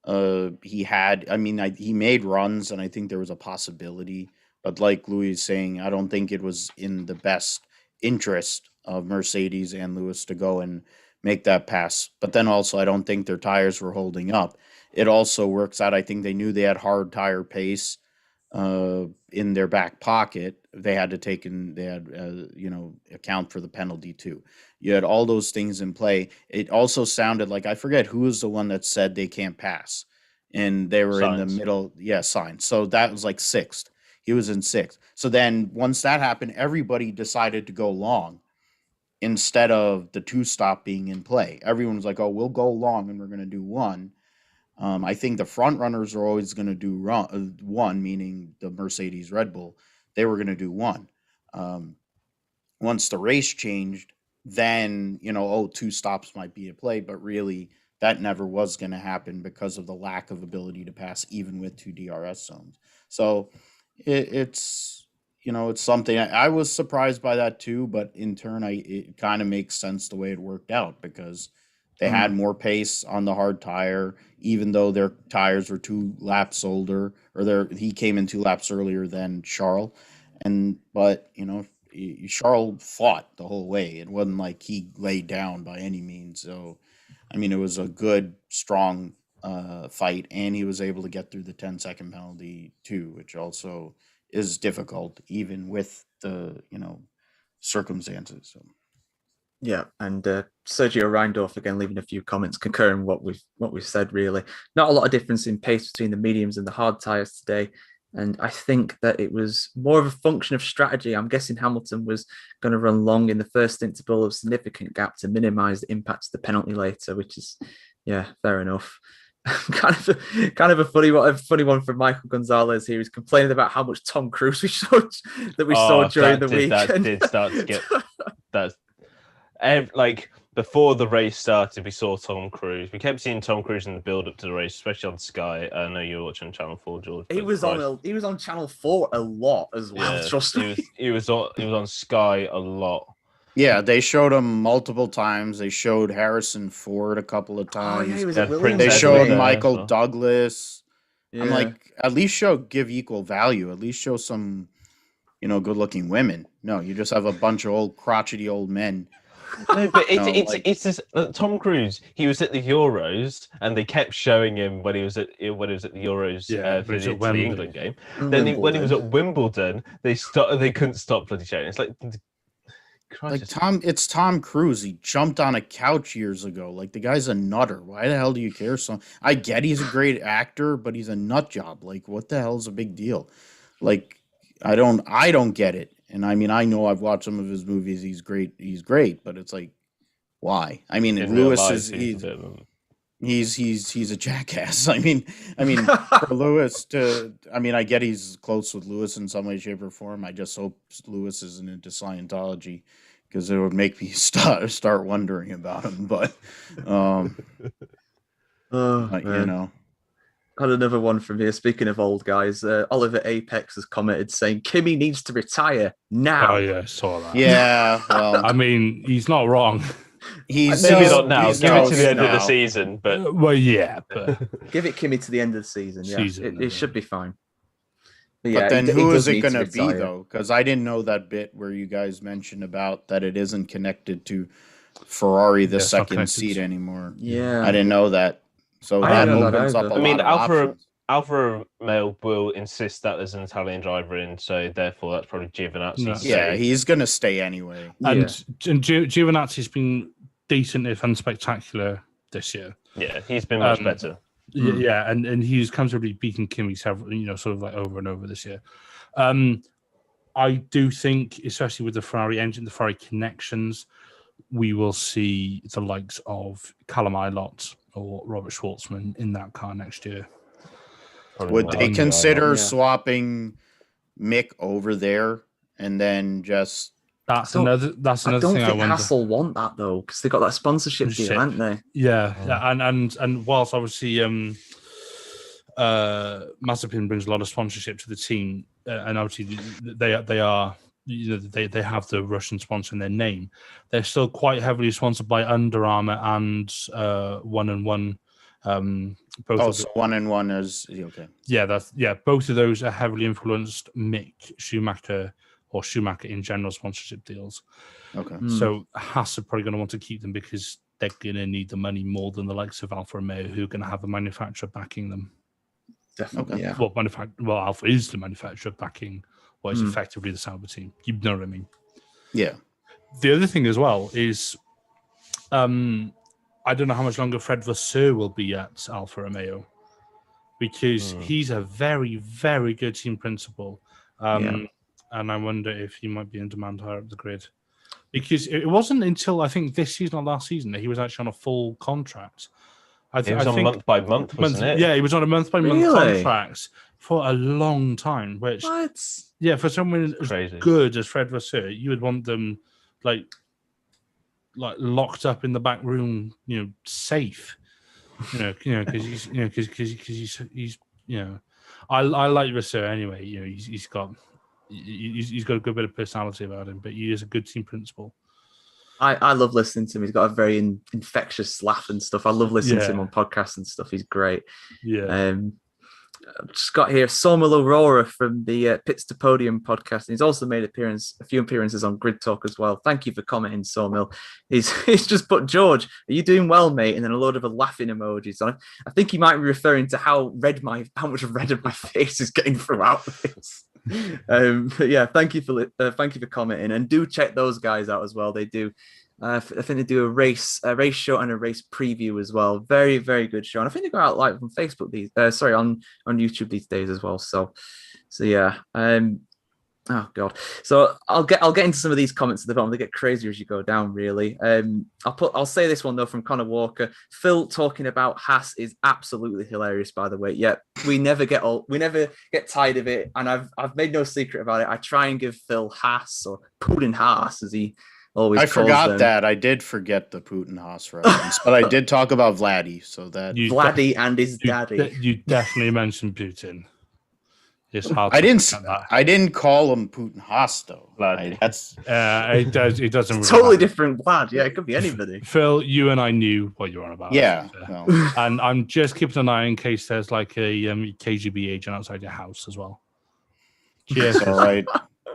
he had. I mean, he made runs, and I think there was a possibility. But like Louis is saying, I don't think it was in the best interest of Mercedes and Lewis to go and make that pass. But then also, I don't think their tires were holding up. It also works out. I think they knew they had hard tire pace in their back pocket. They had to account for the penalty too. You had all those things in play. It also sounded like, I forget who was the one that said they can't pass, and they were in the middle. Yeah, Sainz. So that was like sixth. He was in sixth. So then once that happened, everybody decided to go long instead of the two-stop being in play. Everyone was like, oh, we'll go long and we're going to do one. I think the front runners are always going to do one, meaning the Mercedes Red Bull. They were going to do one. Once the race changed, then, two stops might be at play, but really that never was going to happen because of the lack of ability to pass, even with two DRS zones. So it's something I was surprised by that too, but in turn, it kind of makes sense the way it worked out, because they had more pace on the hard tire, even though their tires were 2 laps older, or he came in 2 laps earlier than Charles. But Charles fought the whole way. It wasn't like he laid down by any means. So, I mean, it was a good, strong fight, and he was able to get through the 10-second penalty too, which also is difficult even with the circumstances. So. Yeah, and Sergio Reindorf again leaving a few comments concurring what we've said. Really, not a lot of difference in pace between the mediums and the hard tires today, and I think that it was more of a function of strategy. I'm guessing Hamilton was going to run long in the first stint to build a significant gap to minimise the impact of the penalty later, which is, fair enough. kind of a funny one from Michael Gonzalez here. He's complaining about how much Tom Cruise we saw during the weekend. That did start to get that. Like before the race started, we saw Tom Cruise. We kept seeing Tom Cruise in the build-up to the race, especially on Sky. I know you were watching Channel 4, George. He was on Channel 4 a lot as well. Yeah, trust me. He was on Sky a lot. Yeah, they showed him multiple times. They showed Harrison Ford a couple of times. Oh, yeah, he was at Williams. They showed there Michael well. Douglas. Yeah. I'm like, at least give equal value. At least show some, good-looking women. No, you just have a bunch of old crotchety old men. No, but it's just Tom Cruise. He was at the Euros, and they kept showing him when he was at the Euros for the England game. Then when he was at Wimbledon, they couldn't stop bloody showing. It's like, it's Tom Cruise. He jumped on a couch years ago. Like, the guy's a nutter. Why the hell do you care? So I get he's a great actor, but he's a nut job. Like, what the hell's a big deal? Like, I don't get it. And I mean, I know I've watched some of his movies. He's great, but it's like, why? I mean, Lewis is He's a jackass. I mean, for Lewis to, I get he's close with Lewis in some way, shape, or form. I just hope Lewis isn't into Scientology, because it would make me start wondering about him. But, you know. Got another one from here. Speaking of old guys, Oliver Apex has commented saying Kimmy needs to retire now. Oh yeah, I saw that. Yeah, well, I mean, he's not wrong. Maybe not now. Give it to the end of the season, but well, yeah, but give it Kimmy to the end of the season. Yeah, it should be fine. But then who is it going to be though? Because I didn't know that bit where you guys mentioned about that it isn't connected to Ferrari, the second seat anymore. Yeah, I didn't know that. So that opens up a lot of Alfa Romeo will insist that there's an Italian driver in, so therefore that's probably Giovinazzi. Yeah, he's going to stay anyway. And Giovinazzi's been decent, if unspectacular, this year. Yeah, he's been much better. Yeah, and he's comfortably beaten Kimi several, sort of like over and over this year. I do think, especially with the Ferrari engine, the Ferrari connections, we will see the likes of Callum Ilott or Robert Schwartzman in that car next year. Would they consider swapping Mick over there and then just? That's another thing I wonder. I don't think Hassel want that though, because they got that sponsorship deal, haven't they? Yeah, and whilst obviously Mazepin brings a lot of sponsorship to the team, and obviously they are. They have the Russian sponsor in their name. They're still quite heavily sponsored by Under Armour and 1&1. So 1&1 is okay. Yeah, both of those are heavily influenced Schumacher in general sponsorship deals. Okay. So Haas are probably going to want to keep them because they're going to need the money more than the likes of Alfa Romeo, who are going to have a manufacturer backing them. Definitely, yeah. Well, Alfa is the manufacturer backing what is effectively the Sauber team. You know what I mean? Yeah. The other thing as well is, I don't know how much longer Fred Vasseur will be at Alfa Romeo, because he's a very, very good team principal. And I wonder if he might be in demand higher up the grid. Because it wasn't until, I think, this season or last season that he was actually on a full contract. He was on month by month, wasn't it? Yeah, he was on a month by month contract for a long time. Which, yeah, for someone as good as Fred Vasseur, you would want them like locked up in the back room, safe. Because he's I like Vasseur anyway. He's got a good bit of personality about him, but he is a good team principal. I love listening to him. He's got a very infectious laugh and stuff. I love listening to him on podcasts and stuff. He's great. Yeah. I've just got here Sawmill Aurora from the Pits to Podium podcast. And he's also made a few appearances on Grid Talk as well. Thank you for commenting, Sawmill. He's just put, George, are you doing well, mate? And then a load of laughing emojis on it. I think he might be referring to how much red of my face is getting throughout this. But yeah, thank you for commenting, and do check those guys out as well. They do. I think they do a race show and a race preview as well. Very, very good show. And I think they go out live on Facebook on YouTube these days as well. So yeah. Oh God. So I'll get into some of these comments at the bottom. They get crazier as you go down, really. I'll say this one though from Connor Walker. Phil talking about Haas is absolutely hilarious, by the way. Yeah, we never get tired of it, and I've made no secret about it. I try and give Phil Haas or Putin Haas as he always calls forgot them. that. I did forget the Putin Haas reference, but I did talk about Vladdy, so that Vladdy and his daddy. You definitely mentioned Putin. It's hard. I didn't call him Putin Haas though. It doesn't. Really totally matter. Different Vlad. Yeah, it could be anybody. Phil, you and I knew what you were on about. Yeah. And I'm just keeping an eye in case there's like a KGB agent outside your house as well. Cheers. All right.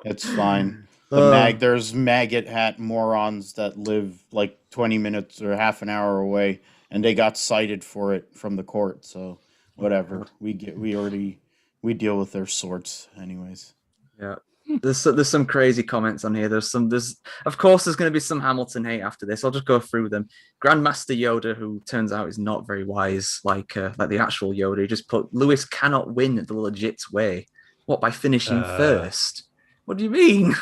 It's fine. There's maggot hat morons that live like 20 minutes or half an hour away, and they got cited for it from the court. So whatever. We deal with their sorts anyways. Yeah. There's some crazy comments on here. There's of course there's going to be some Hamilton hate after this. I'll just go through them. Grandmaster Yoda, who turns out is not very wise, like the actual Yoda, he just put Lewis cannot win the legit way. What, by finishing first? What do you mean?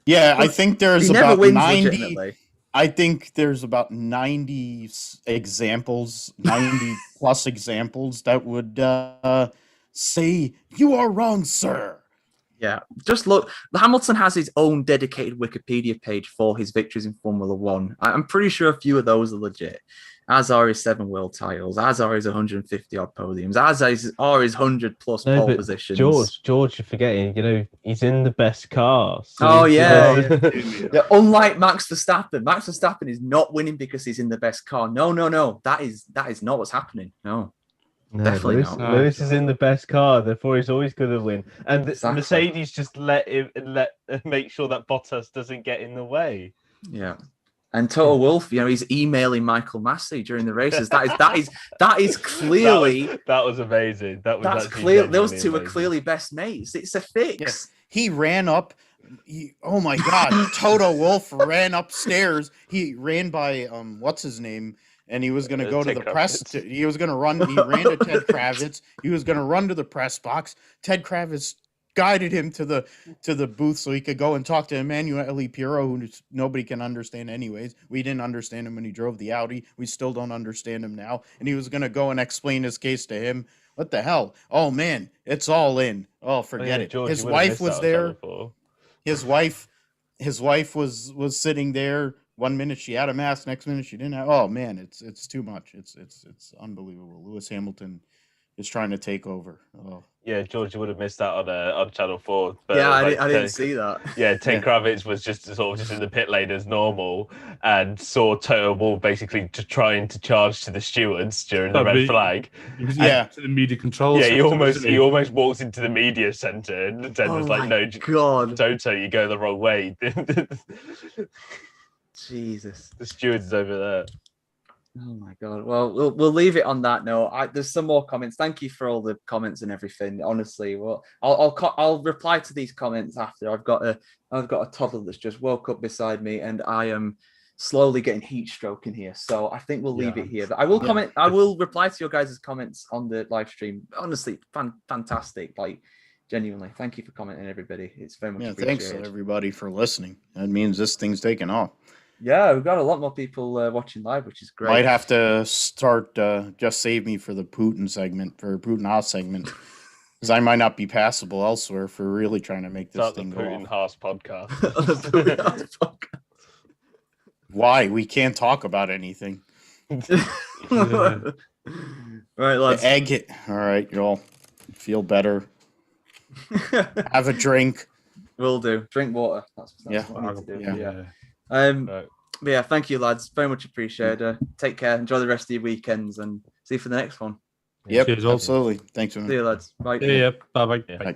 Yeah, I think there's about 90. I think there's about 90 examples, 90 plus examples that would say, "You are wrong, sir." Yeah, just look. Hamilton has his own dedicated Wikipedia page for his victories in Formula One. I'm pretty sure a few of those are legit, as are his 7 world titles, as are his 150 odd podiums, are his 100 plus No, pole but positions. George, you're forgetting. He's in the best car. So Oh yeah. Yeah. Yeah, unlike Max Verstappen is not winning because he's in the best car. No. That is not what's happening. No. No, Definitely Lewis, not. Lewis is in the best car, therefore he's always going to win. And Exactly. Mercedes just make sure that Bottas doesn't get in the way. Yeah. And Toto Wolff, he's emailing Michael Massey during the races. That is clearly that was amazing. That's clear. Those two amazing. Are clearly best mates. It's a fix. Yes. He ran up. Oh my God! Toto Wolff ran upstairs. He ran by what's his name, and he was going to go to the press. He was going to run. He ran to Ted Kravitz. He was going to run to the press box. Ted Kravitz guided him to the booth so he could go and talk to Emanuele Pirro, who nobody can understand anyways. We didn't understand him when he drove the Audi. We still don't understand him now. And he was going to go and explain his case to him. What the hell? Oh man, it's all in. Oh, forget it. George, his wife was there. His wife was sitting there. 1 minute she had a mask, next minute she didn't have. Oh man, it's too much. It's unbelievable. Lewis Hamilton is trying to take over. Oh. Yeah, George, you would have missed that on Channel 4. But yeah, I didn't see that. Yeah, Ted Kravitz was just in the pit lane as normal and saw Toto Wolff basically trying to charge to the stewards during the red flag. To the media control. Yeah, he almost walks into the media center and Ted was like, "No, God, Toto, you go the wrong way." Jesus, the stewards over there. Oh my God. Well, we'll leave it on that note. There's some more comments. Thank you for all the comments and everything. Honestly, well, I'll reply to these comments after. I've got a toddler that's just woke up beside me, and I am slowly getting heat stroke in here. So I think we'll leave it here. But I will comment. I will reply to your guys' comments on the live stream. Honestly, fantastic. Like genuinely, thank you for commenting, everybody. It's very much appreciated. Thanks everybody for listening. That means this thing's taking off. Yeah, we've got a lot more people watching live, which is great. Might have to start just save me for the Putin Haas segment, because I might not be passable elsewhere for really trying to make this thing go off. Putin Haas podcast. The Putin Haas podcast. Why? We can't talk about anything. Right, lads. Egg it. All right, y'all feel better. Have a drink. Will do. Drink water. That's what I need to do. Yeah. But yeah, thank you, lads. Very much appreciated. Take care. Enjoy the rest of your weekends, and see you for the next one. Yep, Cheers, absolutely. Thanks, man. See you, lads. Bye. Yeah. Bye. Bye.